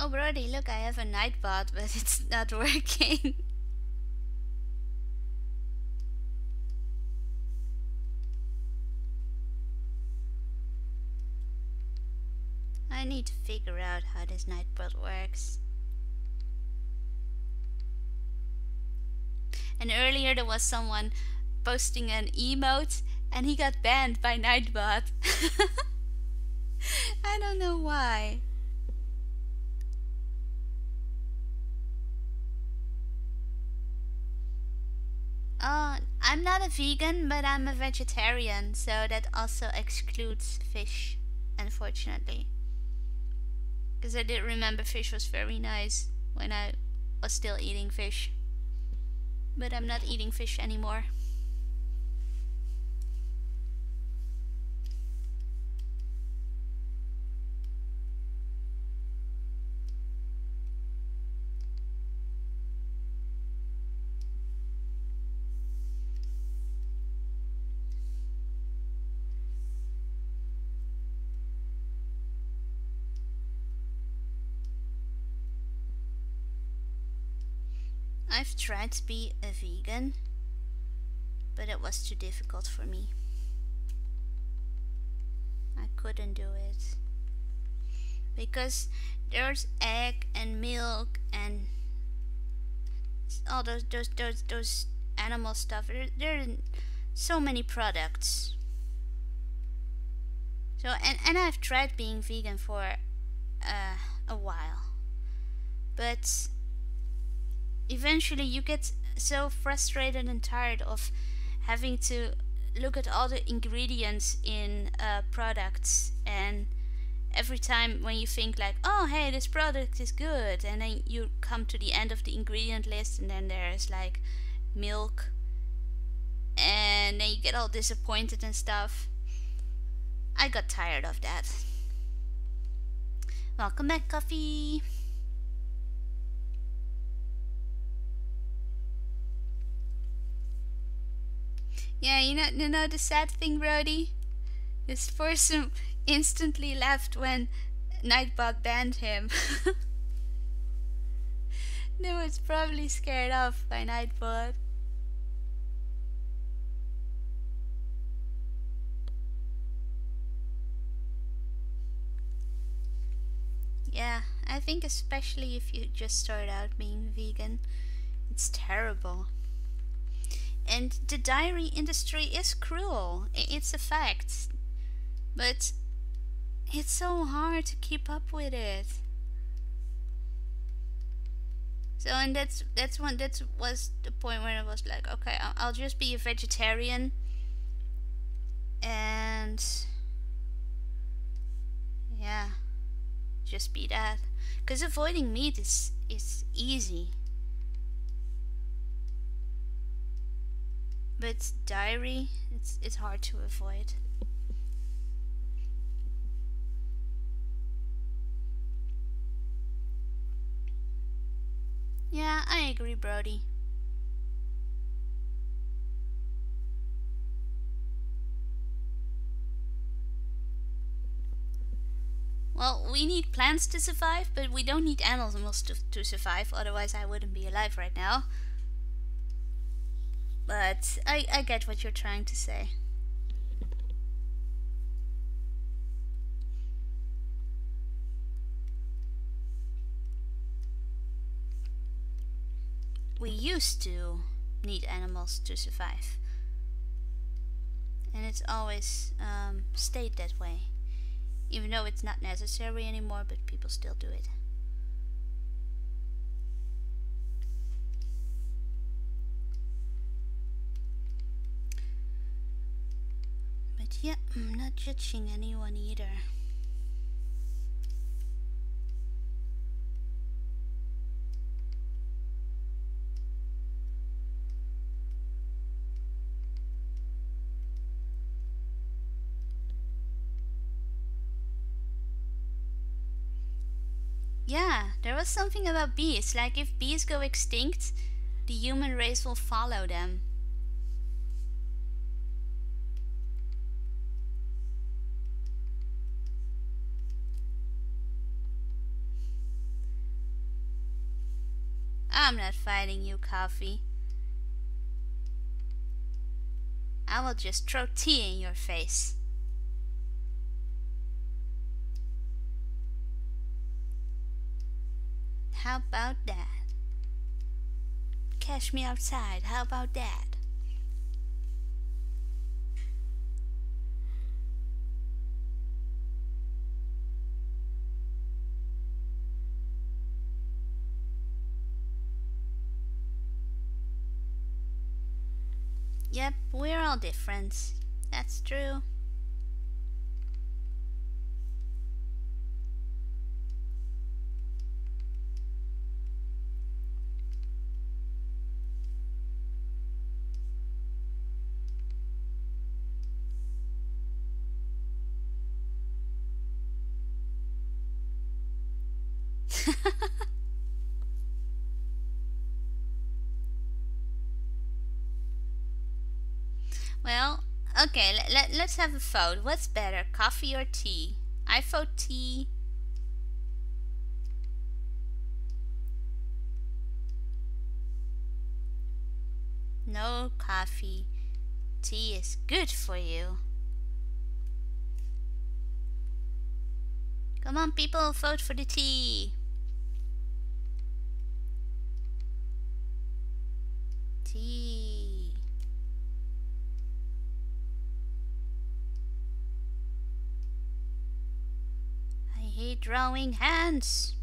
Oh, Brody, look, I have a Nightbot, but it's not working. I need to figure out how this Nightbot works. And earlier there was someone posting an emote and he got banned by Nightbot. I don't know why. I'm not a vegan, but I'm a vegetarian, so that also excludes fish, unfortunately. Because I did remember fish was very nice when I was still eating fish. But I'm not eating fish anymore. I've tried to be a vegan, but it was too difficult for me. I couldn't do it. Because there's egg and milk and all those animal stuff. There are so many products. So and I've tried being vegan for a while, but eventually you get so frustrated and tired of having to look at all the ingredients in products, and every time when you think like, oh hey, this product is good, and then you come to the end of the ingredient list and then there's like milk, and then you get all disappointed and stuff. I got tired of that. Welcome back, Coffee. Yeah, you know the sad thing, Brody? This person instantly left when Nightbot banned him. No, it's probably scared off by Nightbot. Yeah, I think especially if you just start out being vegan, it's terrible. And the dairy industry is cruel, it's a fact. But it's so hard to keep up with it. So, and that was the point where I was like, okay, I'll just be a vegetarian, and yeah, just be that. Because avoiding meat is easy, but dairy, it's hard to avoid. Yeah, I agree, Brody. Well, we need plants to survive, but we don't need animals to survive, otherwise I wouldn't be alive right now. But I get what you're trying to say. We used to need animals to survive, and it's always stayed that way, even though it's not necessary anymore, but people still do it. But yeah, I'm not judging anyone either. Yeah, there was something about bees. Like, if bees go extinct, the human race will follow them. I'm not fighting you, Coffee. I will just throw tea in your face. How about that? Catch me outside, how about that? Yep, we're all different. That's true. Well, okay, let's have a vote. What's better, coffee or tea? I vote tea. No coffee. Tea is good for you. Come on, people, vote for the tea. Tea. I hate drawing hands.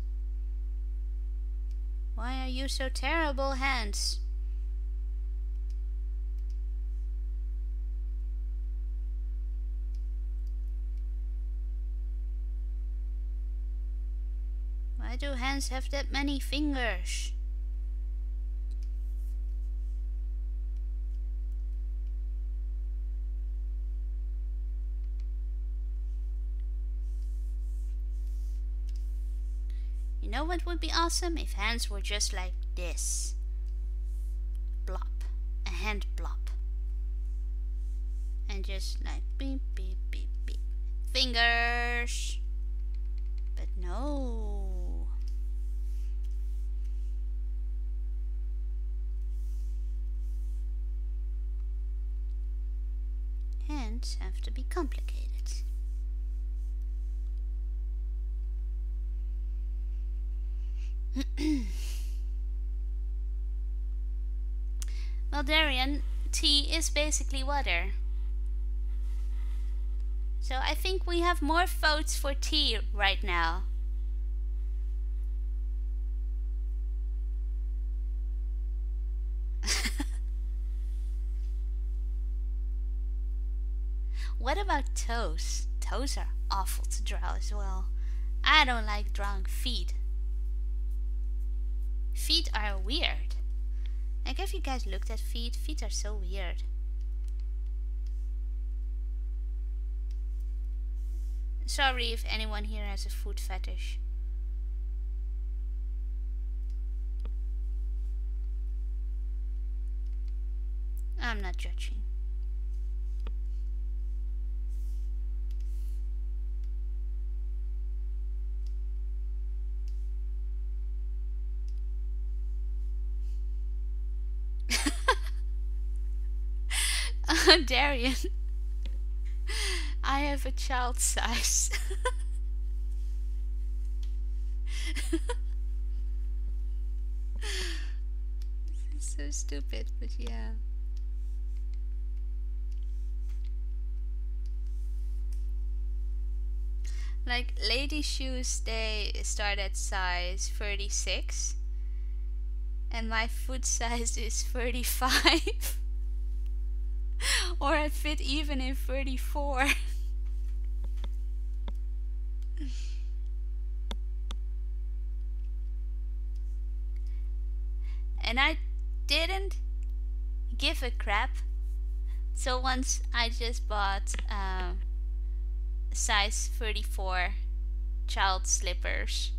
Why are you so terrible, hands? Why do hands have that many fingers? You know what would be awesome? If hands were just like this. Blop. A hand blop. And just like beep, beep, beep, beep. Fingers. But no. Hands have to be complicated. Well, Darian, tea is basically water. So I think we have more votes for tea right now. What about toes? Toes are awful to draw as well. I don't like drawing feet. Feet are weird. Like, have you guys looked at feet? Feet are so weird. Sorry if anyone here has a foot fetish. I'm not judging. Darian, I have a child size. This is so stupid, but yeah. Like, lady shoes, they start at size 36. And my foot size is 35. Or I fit even in 34. And I didn't give a crap. So once I just bought size 34 child slippers.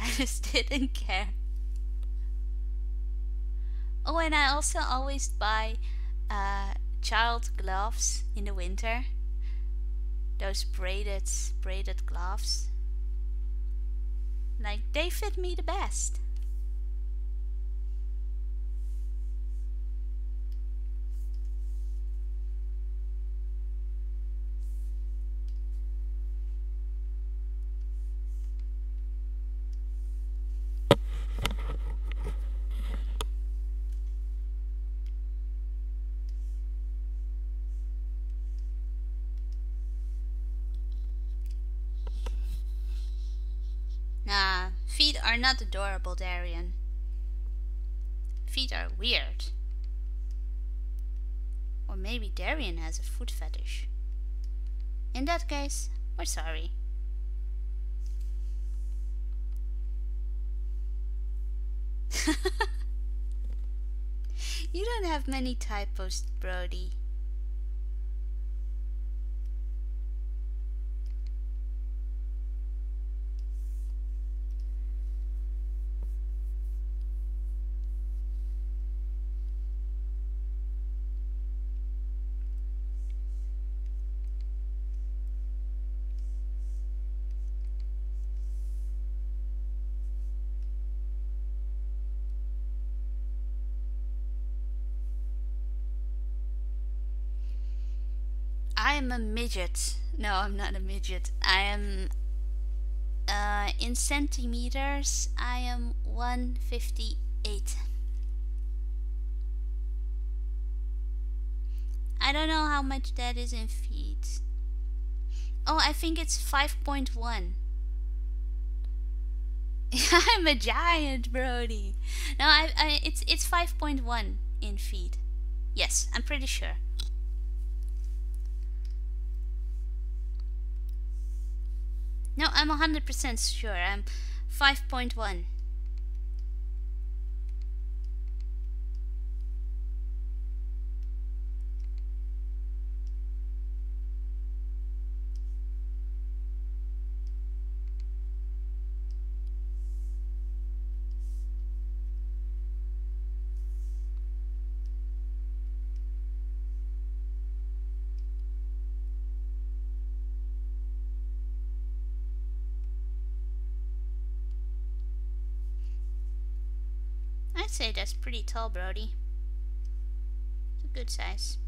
I just didn't care. Oh, and I also always buy child gloves in the winter. those braided gloves. Like, they fit me the best. Nah, feet are not adorable, Darian. Feet are weird. Or maybe Darian has a foot fetish. In that case, we're sorry. You don't have many typos, Brody. I am a midget. No, I'm not a midget. I am, in centimeters, I am 158. I don't know how much that is in feet. Oh, I think it's 5.1. I'm a giant, Brody. No, it's 5.1 in feet. Yes, I'm pretty sure. No, I'm 100% sure. I'm 5.1. I'd say that's pretty tall, Brody. It's a good size.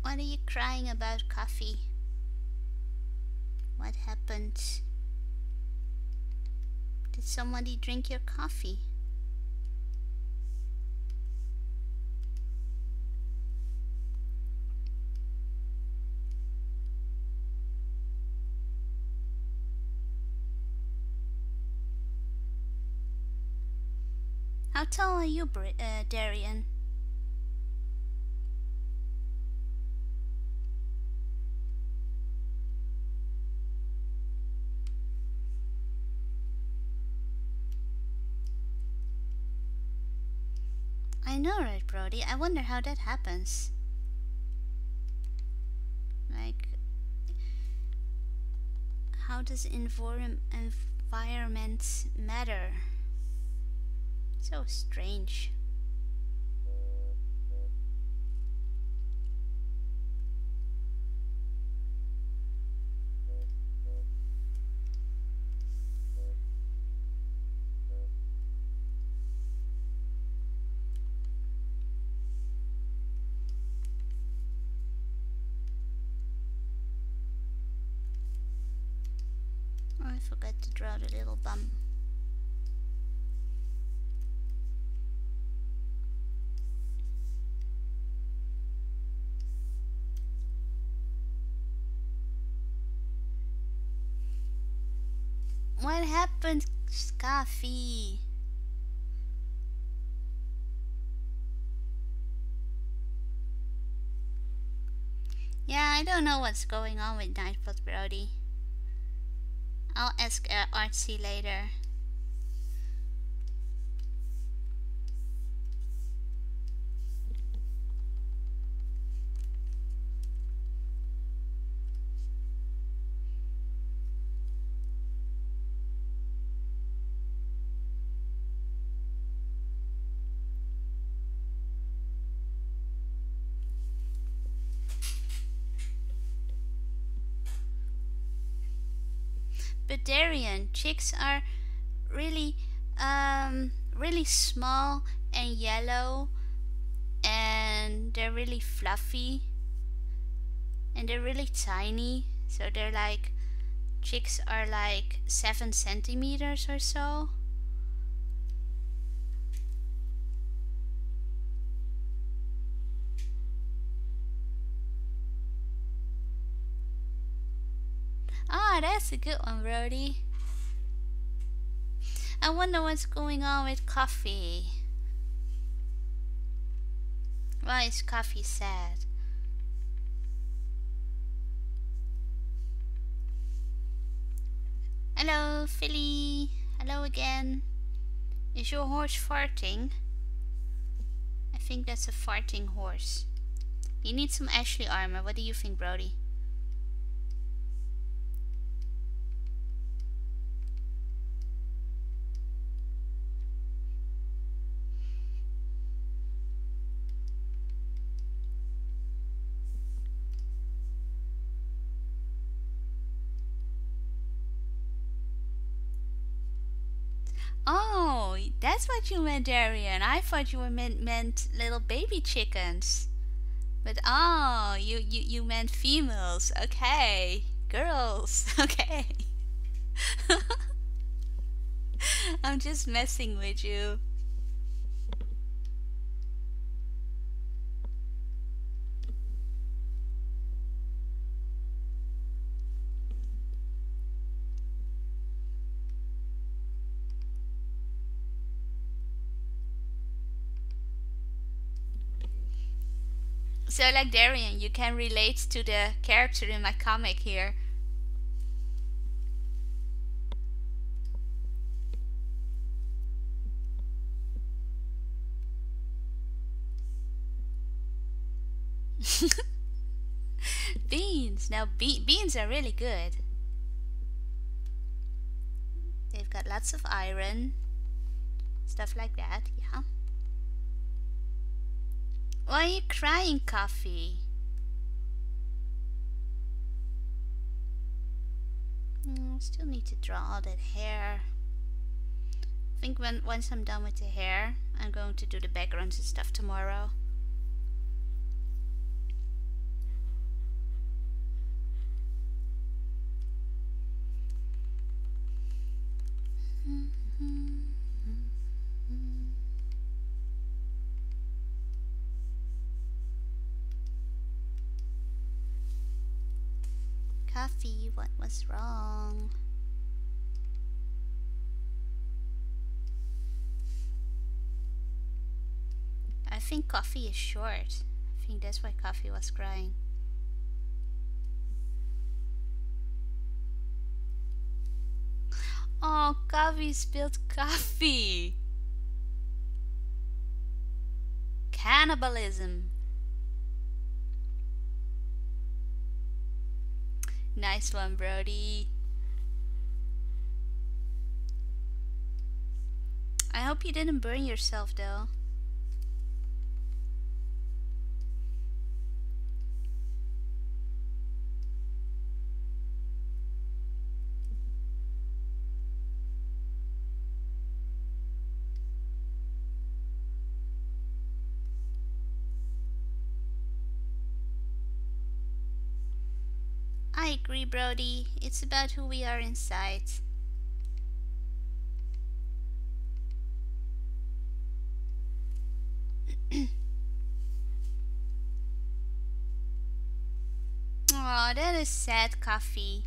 What are you crying about, Coffee? What happened? Did somebody drink your coffee? How tall are you, Darian? I know, right, Brody? I wonder how that happens. Like, how does environment matter? So strange. I forgot to draw the little bum. What happened, Coffee? Yeah, I don't know what's going on with Nightbot Brody. I'll ask Artsy later. But Darian, chicks are really, really small and yellow, and they're really fluffy, and they're really tiny. So they're like, chicks are like 7 centimeters or so. Ah, that's a good one, Brody. I wonder what's going on with Coffee. Why is Coffee sad? Hello, Philly. Hello again. Is your horse farting? I think that's a farting horse. You need some Ashley armor. What do you think, Brody? Oh, that's what you meant, Darian. I thought you meant little baby chickens. But oh, you meant females. Okay. Girls. Okay. I'm just messing with you. So like Darian, you can relate to the character in my comic here. Beans. Now beans are really good. They've got lots of iron. Stuff like that, yeah. Why are you crying, Coffee? Still need to draw all that hair. I think once I'm done with the hair, I'm going to do the backgrounds and stuff tomorrow. Coffee, what was wrong? I think Coffee is short. I think that's why Coffee was crying. Oh, Coffee spilled coffee. Cannibalism. Nice one, Brody. I hope you didn't burn yourself though. I agree, Brody. It's about who we are inside. a sad coffee.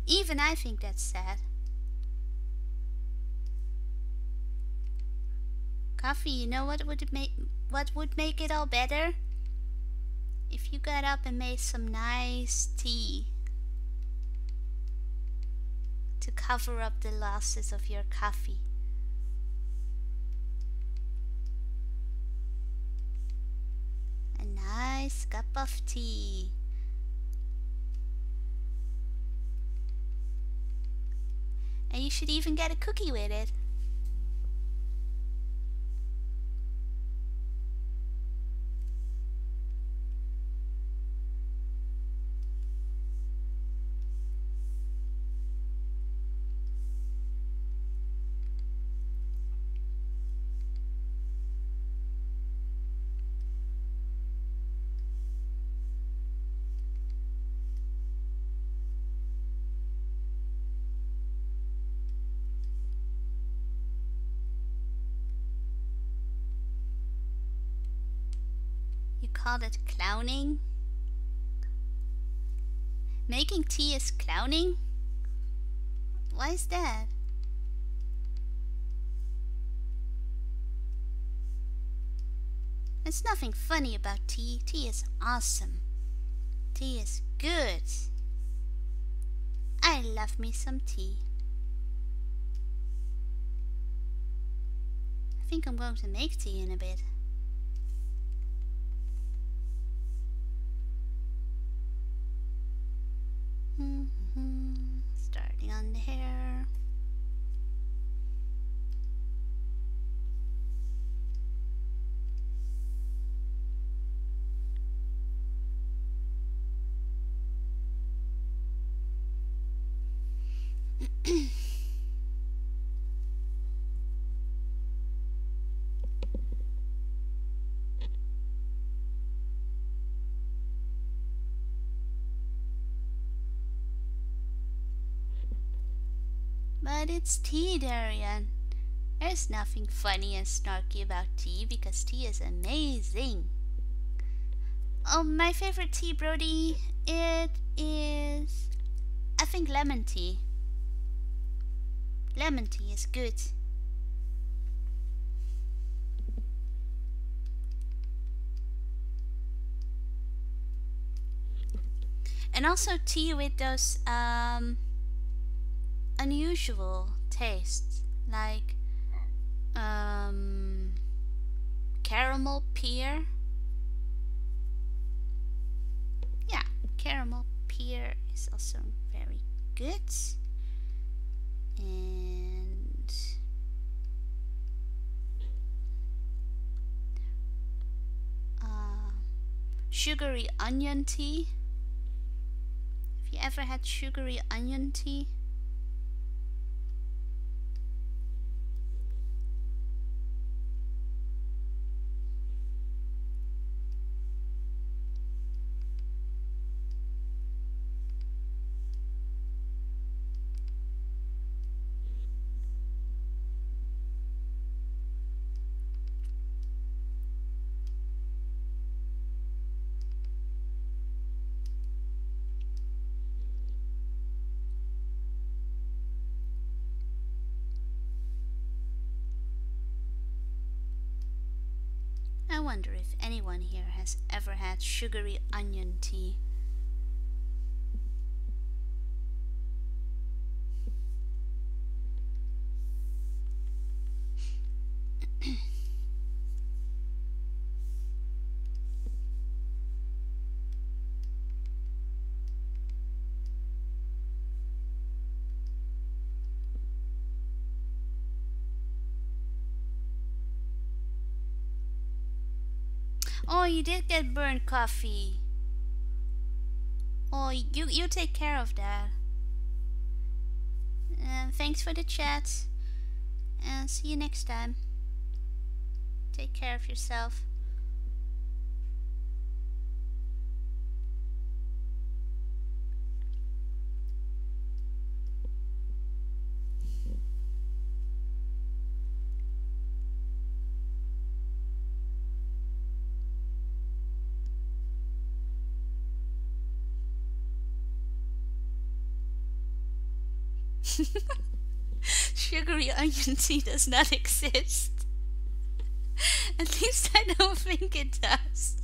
Even I think that's sad. Coffee, you know what would make it all better? If you got up and made some nice tea to cover up the losses of your coffee. A nice cup of tea. And you should even get a cookie with it. You call it clowning? Making tea is clowning? Why is that? There's nothing funny about tea. Tea is awesome. Tea is good. I love me some tea. I think I'm going to make tea in a bit. Starting on the hair. But it's tea, Darian. There's nothing funny and snarky about tea because tea is amazing. Oh, my favorite tea, Brody, it is, I think, lemon tea. Lemon tea is good. And also tea with those unusual tastes, like caramel pear. Yeah, caramel pear is also very good. And sugary onion tea. Have you ever had sugary onion tea? I wonder if anyone here has ever had sugary onion tea. Oh, you did get burnt coffee. Oh, you take care of that. Thanks for the chat. And see you next time. Take care of yourself. Sugary onion tea does not exist. At least I don't think it does.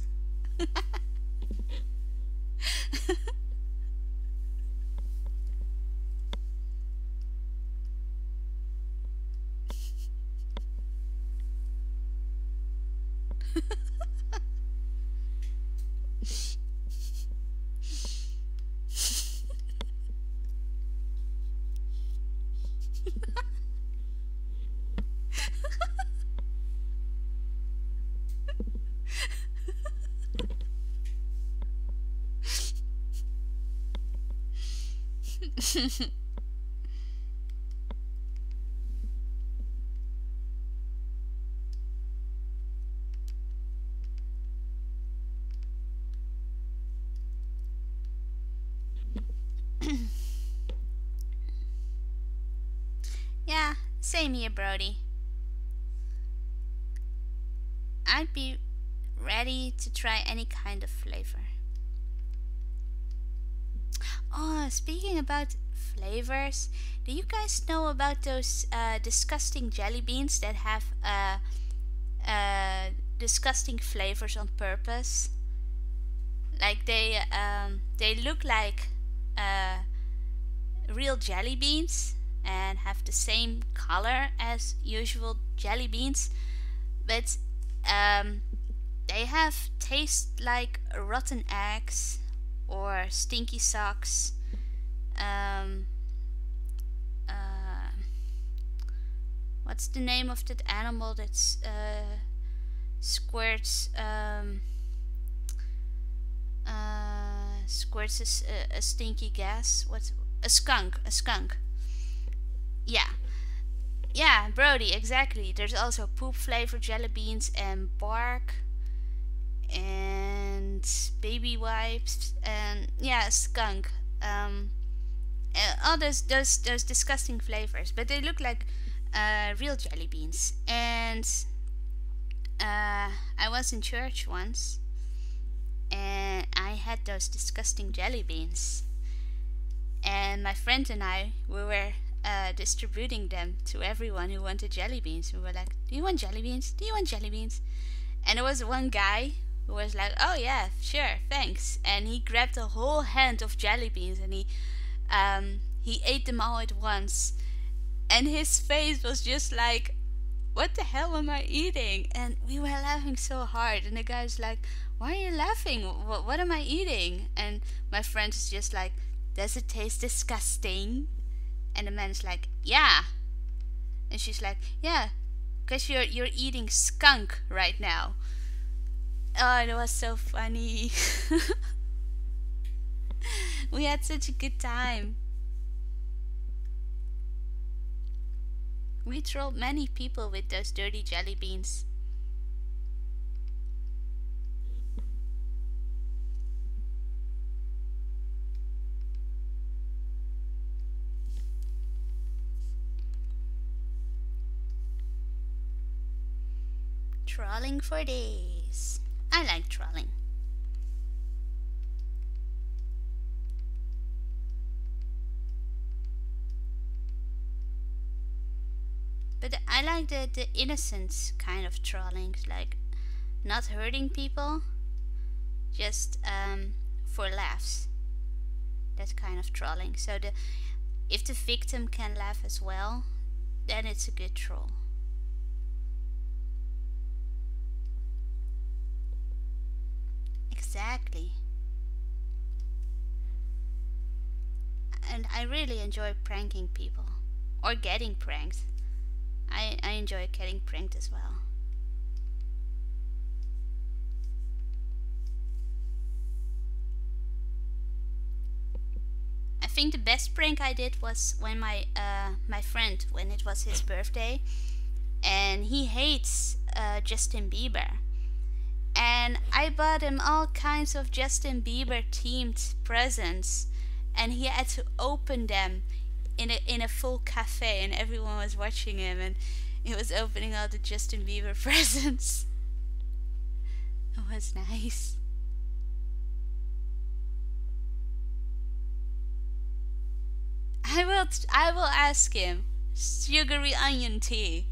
Yeah, same here, Brody. I'd be ready to try any kind of flavor. Oh, speaking about flavors, do you guys know about those disgusting jelly beans that have disgusting flavors on purpose? Like they look like uh, real jelly beans and have the same color as usual jelly beans, but um, they have taste like rotten eggs or stinky socks. Um, uh, what's the name of that animal that squirts squirts a stinky gas? What's a skunk? A skunk. Yeah, yeah, Brody, exactly. There's also poop flavored jelly beans and bark and baby wipes and yeah, skunk. All those disgusting flavors, but they look like real jelly beans. And I was in church once, and I had those disgusting jelly beans. And my friend and I, we were distributing them to everyone who wanted jelly beans. We were like, "Do you want jelly beans? Do you want jelly beans?" And there was one guy who was like, "Oh yeah, sure, thanks." And he grabbed a whole hand of jelly beans and he ate them all at once. And his face was just like, "What the hell am I eating?" And we were laughing so hard. And the guy was like, "Why are you laughing? What am I eating?" And my friend is just like, "Does it taste disgusting?" And the man's like, "Yeah." And she's like, "Yeah, because you're eating skunk right now." Oh, it was so funny. We had such a good time. We trolled many people with those dirty jelly beans. Trolling for days. I like trolling. But I like the innocent kind of trolling, like not hurting people, just for laughs. That kind of trolling. So if the victim can laugh as well, then it's a good troll. Exactly. And I really enjoy pranking people or getting pranked. I enjoy getting pranked as well. I think the best prank I did was when my friend, when it was his birthday, and he hates Justin Bieber, and I bought him all kinds of Justin Bieber themed presents, and he had to open them in a full cafe, and everyone was watching him, and he was opening all the Justin Bieber presents. It was nice. I will ask him. Sugary onion tea.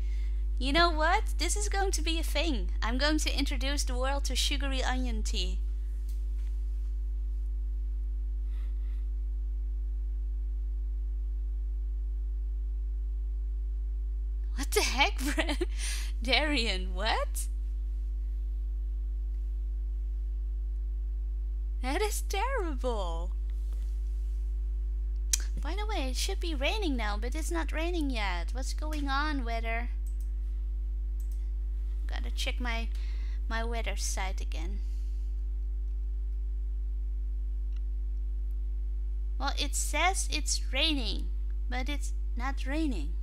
You know what? This is going to be a thing. I'm going to introduce the world to sugary onion tea. What the heck, Darian? What? That is terrible. By the way, it should be raining now, but it's not raining yet. What's going on, weather? Gotta check my weather site again. Well, it says it's raining, but it's not raining.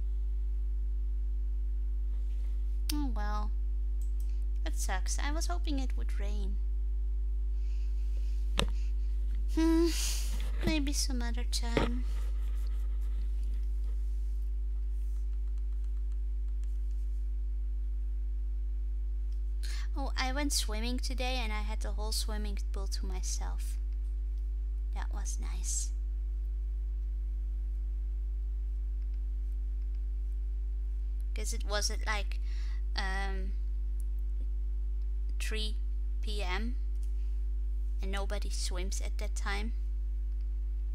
Oh well. That sucks. I was hoping it would rain. Maybe some other time. Oh, I went swimming today and I had the whole swimming pool to myself. That was nice. Because it was at like 3 p.m. and nobody swims at that time.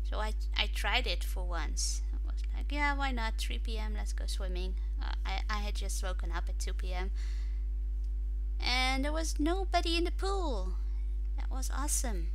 So I tried it for once. I was like, yeah, why not? 3 p.m. let's go swimming. I had just woken up at 2 p.m. and there was nobody in the pool. That was awesome.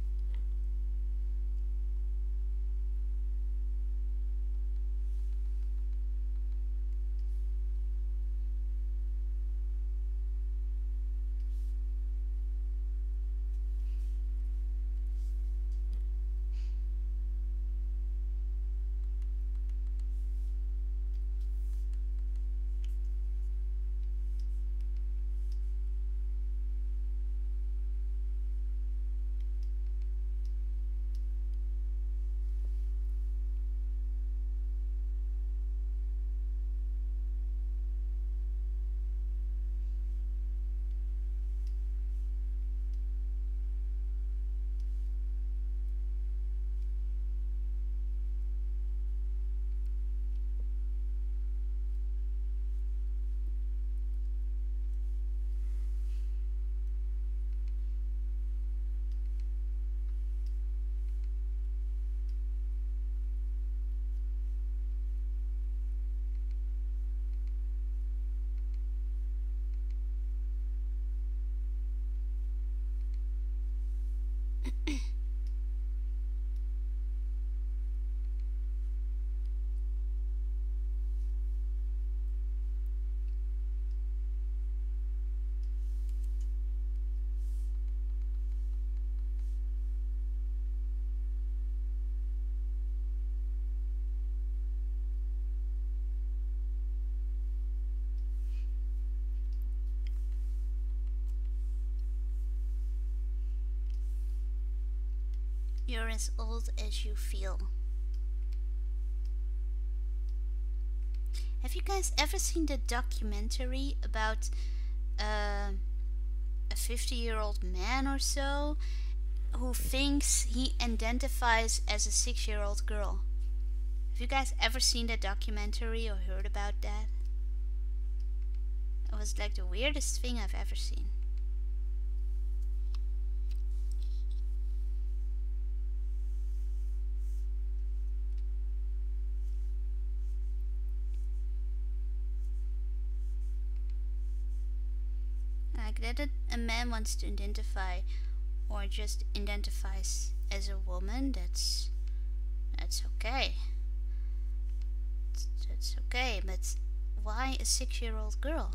You're as old as you feel. Have you guys ever seen the documentary about a 50-year-old man or so who thinks he identifies as a 6-year-old girl? Have you guys ever seen that documentary or heard about that? It was like the weirdest thing I've ever seen. Like that a man wants to identify or just identifies as a woman, that's okay. That's okay, but why a 6-year-old girl?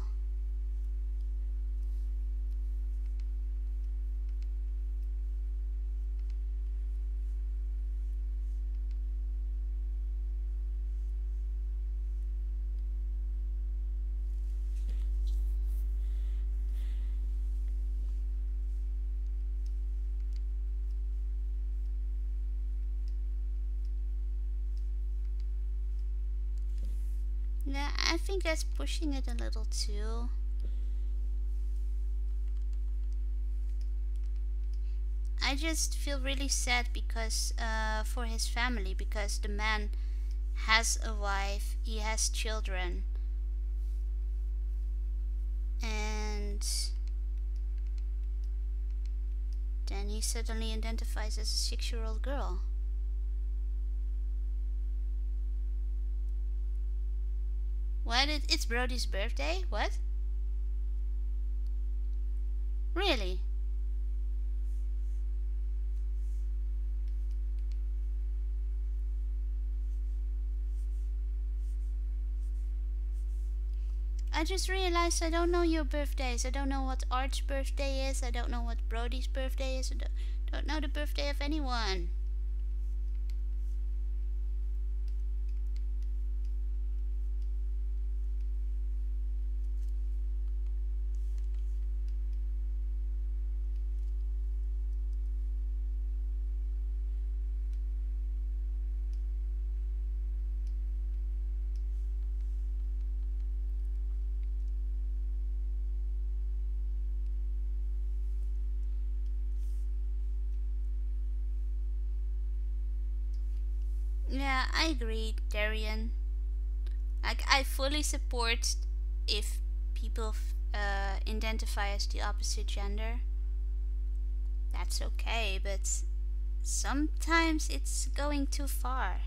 Yeah, I think that's pushing it a little too. I just feel really sad because for his family, because the man has a wife, he has children, and then he suddenly identifies as a 6-year-old girl. What? It's Brody's birthday? What? Really? I just realized I don't know your birthdays. I don't know what Art's birthday is. I don't know what Brody's birthday is. I don't know the birthday of anyone. Yeah, I agree, Darian. Like, I fully support if people identify as the opposite gender. That's okay, but sometimes it's going too far.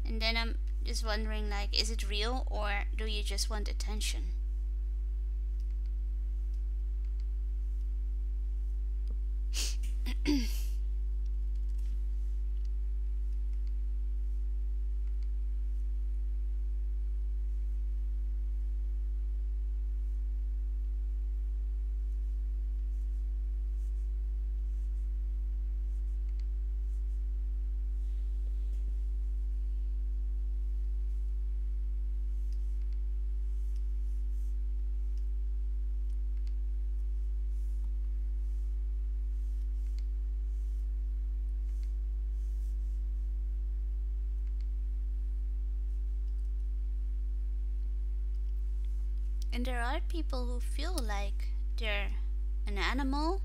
And then I'm just wondering, like, is it real or do you just want attention? And there are people who feel like they're an animal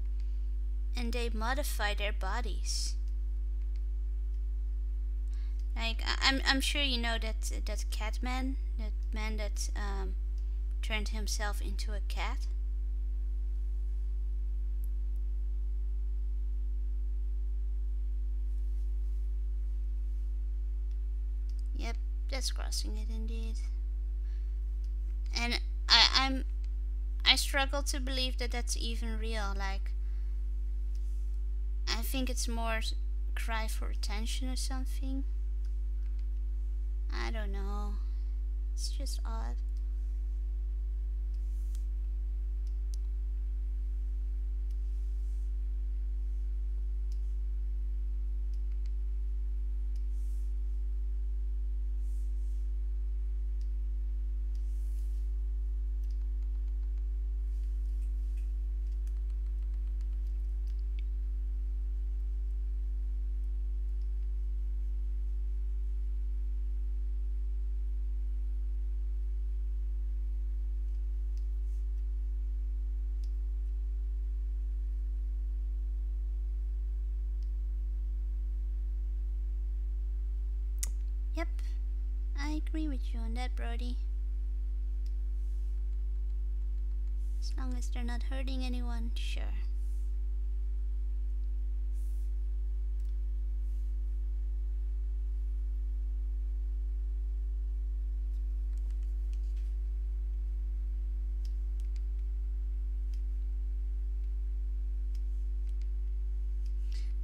and they modify their bodies. Like, I'm sure you know that cat man, that man that turned himself into a cat. Yep, that's crossing it indeed. And I struggle to believe that that's even real. Like, I think it's more cry for attention or something. I don't know. It's just odd. Yep, I agree with you on that, Brody. As long as they're not hurting anyone, sure.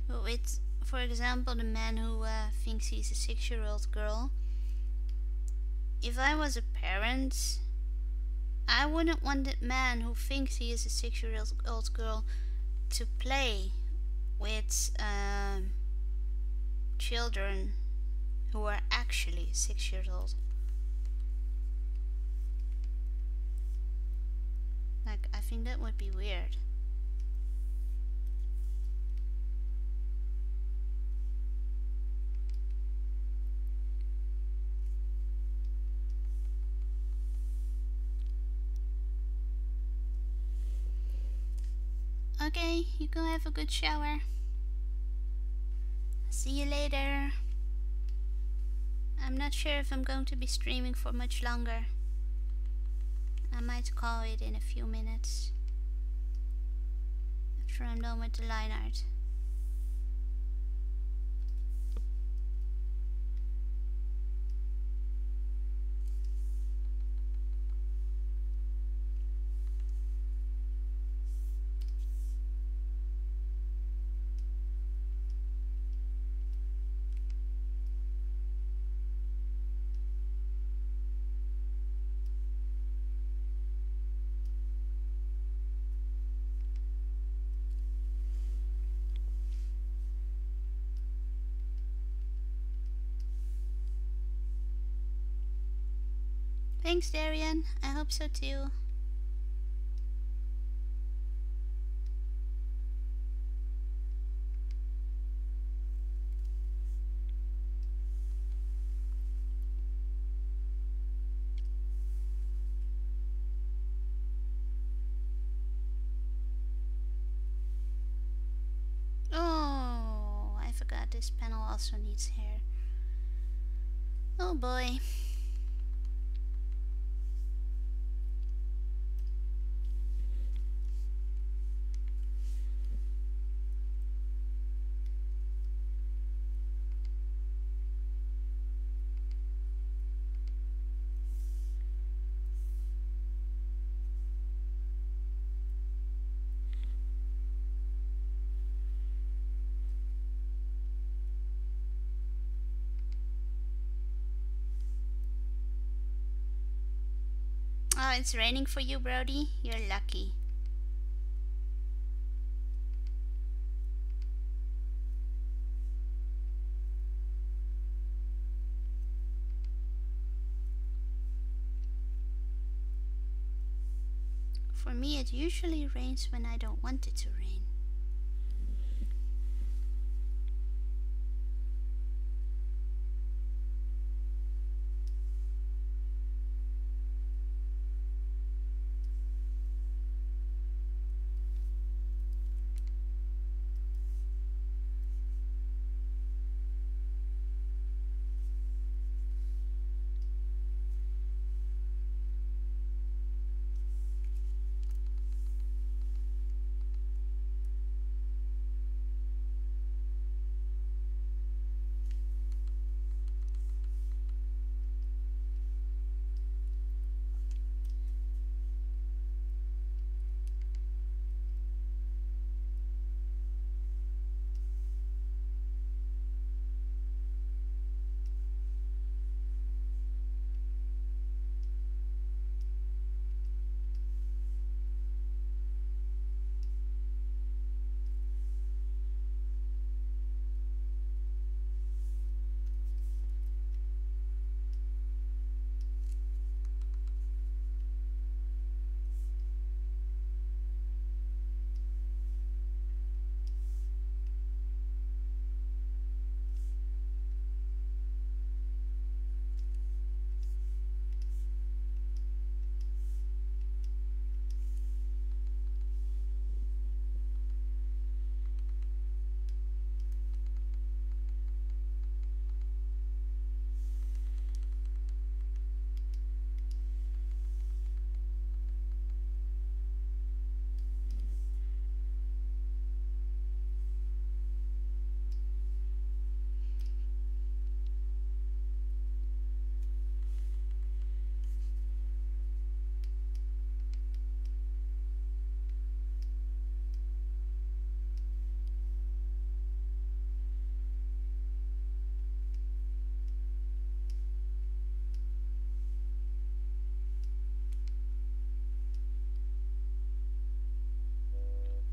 But with, for example, the man who thinks he's a 6-year-old girl, if I was a parent, I wouldn't want that man who thinks he is a 6-year-old girl to play with children who are actually 6 years old. Like, I think that would be weird. Okay, you go have a good shower. See you later. I'm not sure if I'm going to be streaming for much longer. I might call it in a few minutes after I'm done with the line art. Thanks, Darian. I hope so too. Oh, I forgot this panel also needs hair. Oh boy. Oh, it's raining for you, Brody? You're lucky. For me, it usually rains when I don't want it to rain.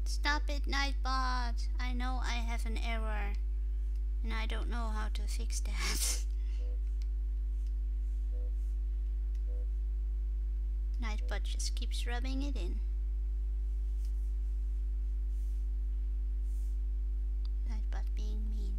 Stop it, Nightbot. I know I have an error, and I don't know how to fix that. Nightbot just keeps rubbing it in. Nightbot being mean.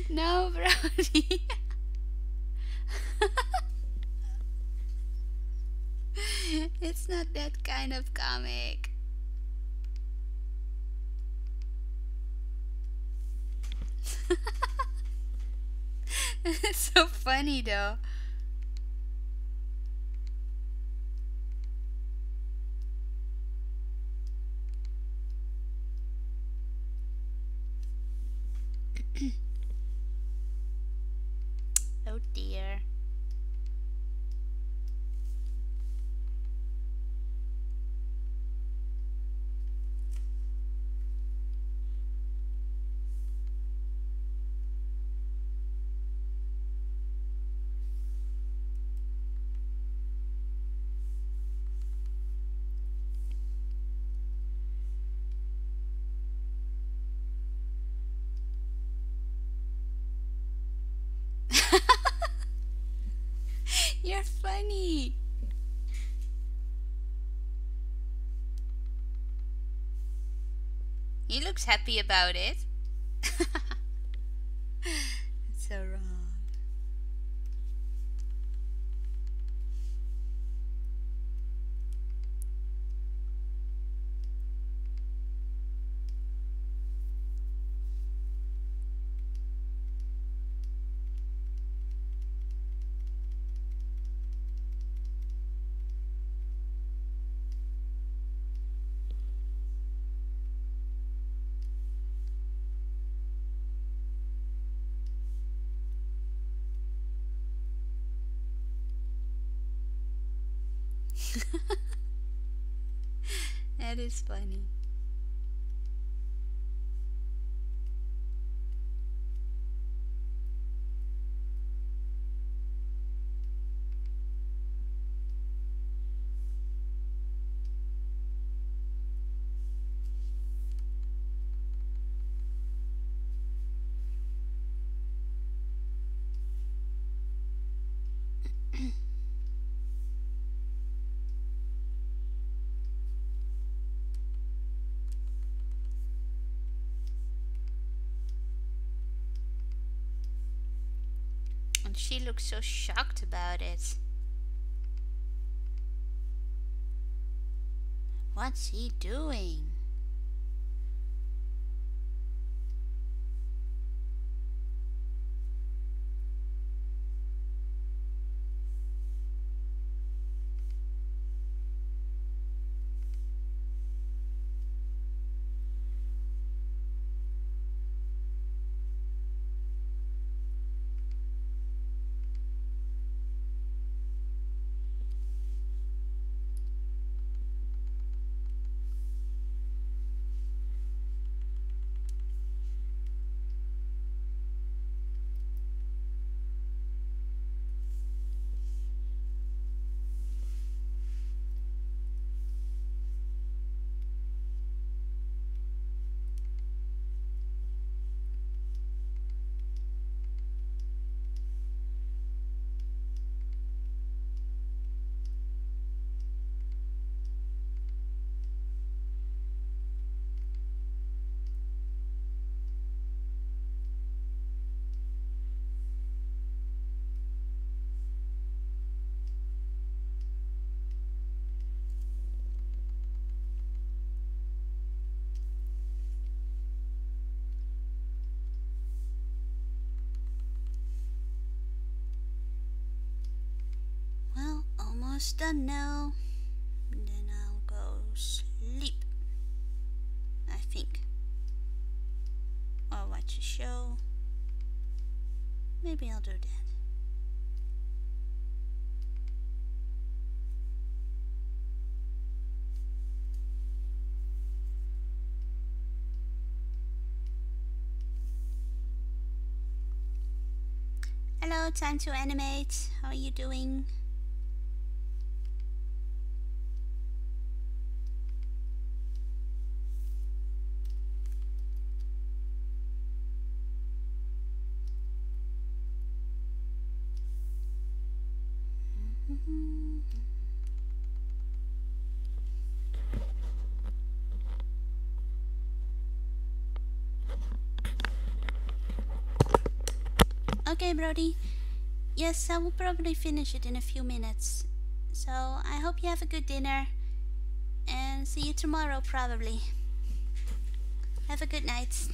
No, Brody. It's not that kind of comic. It's so funny though. Oh dear. You're funny. He looks happy about it. It's so wrong. That is funny. And she looks so shocked about it. What's he doing? Well, almost done now. Then I'll go sleep. I think. Or watch a show. Maybe I'll do that. Hello, time to animate. How are you doing? Okay, Brody. Yes, I will probably finish it in a few minutes. So I hope you have a good dinner and see you tomorrow probably. Have a good night.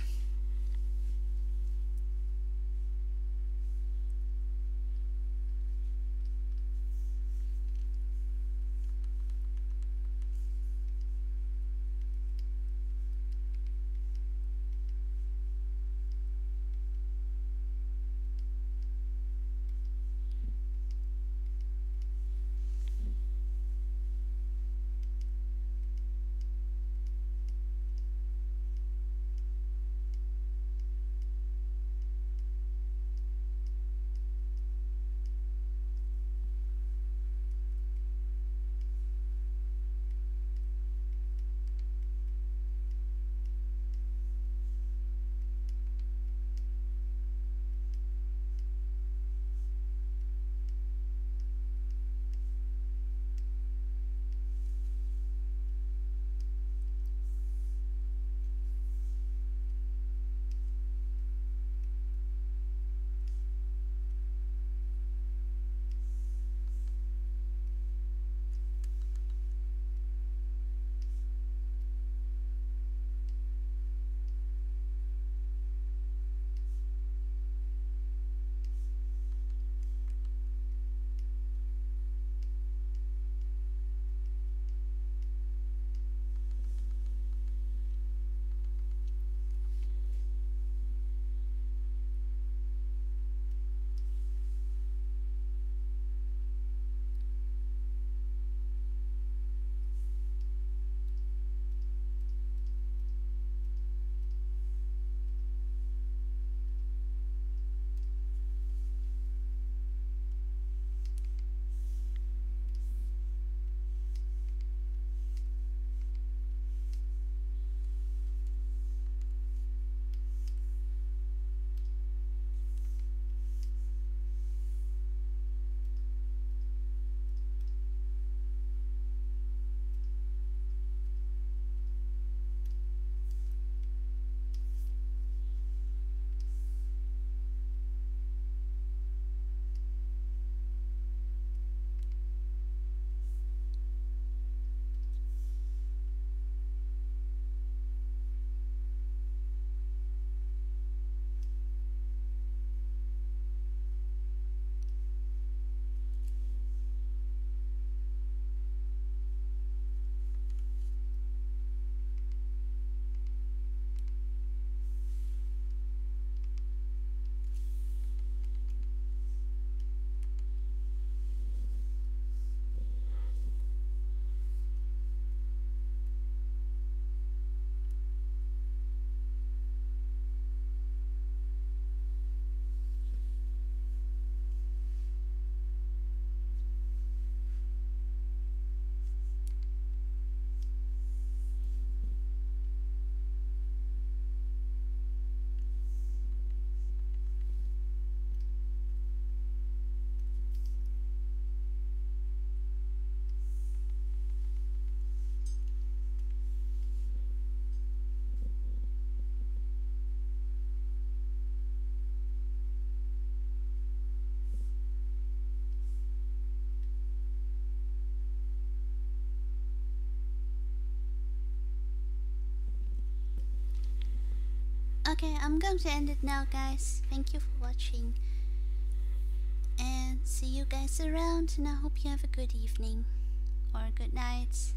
Okay, I'm going to end it now, guys. Thank you for watching. And see you guys around. And I hope you have a good evening or a good night.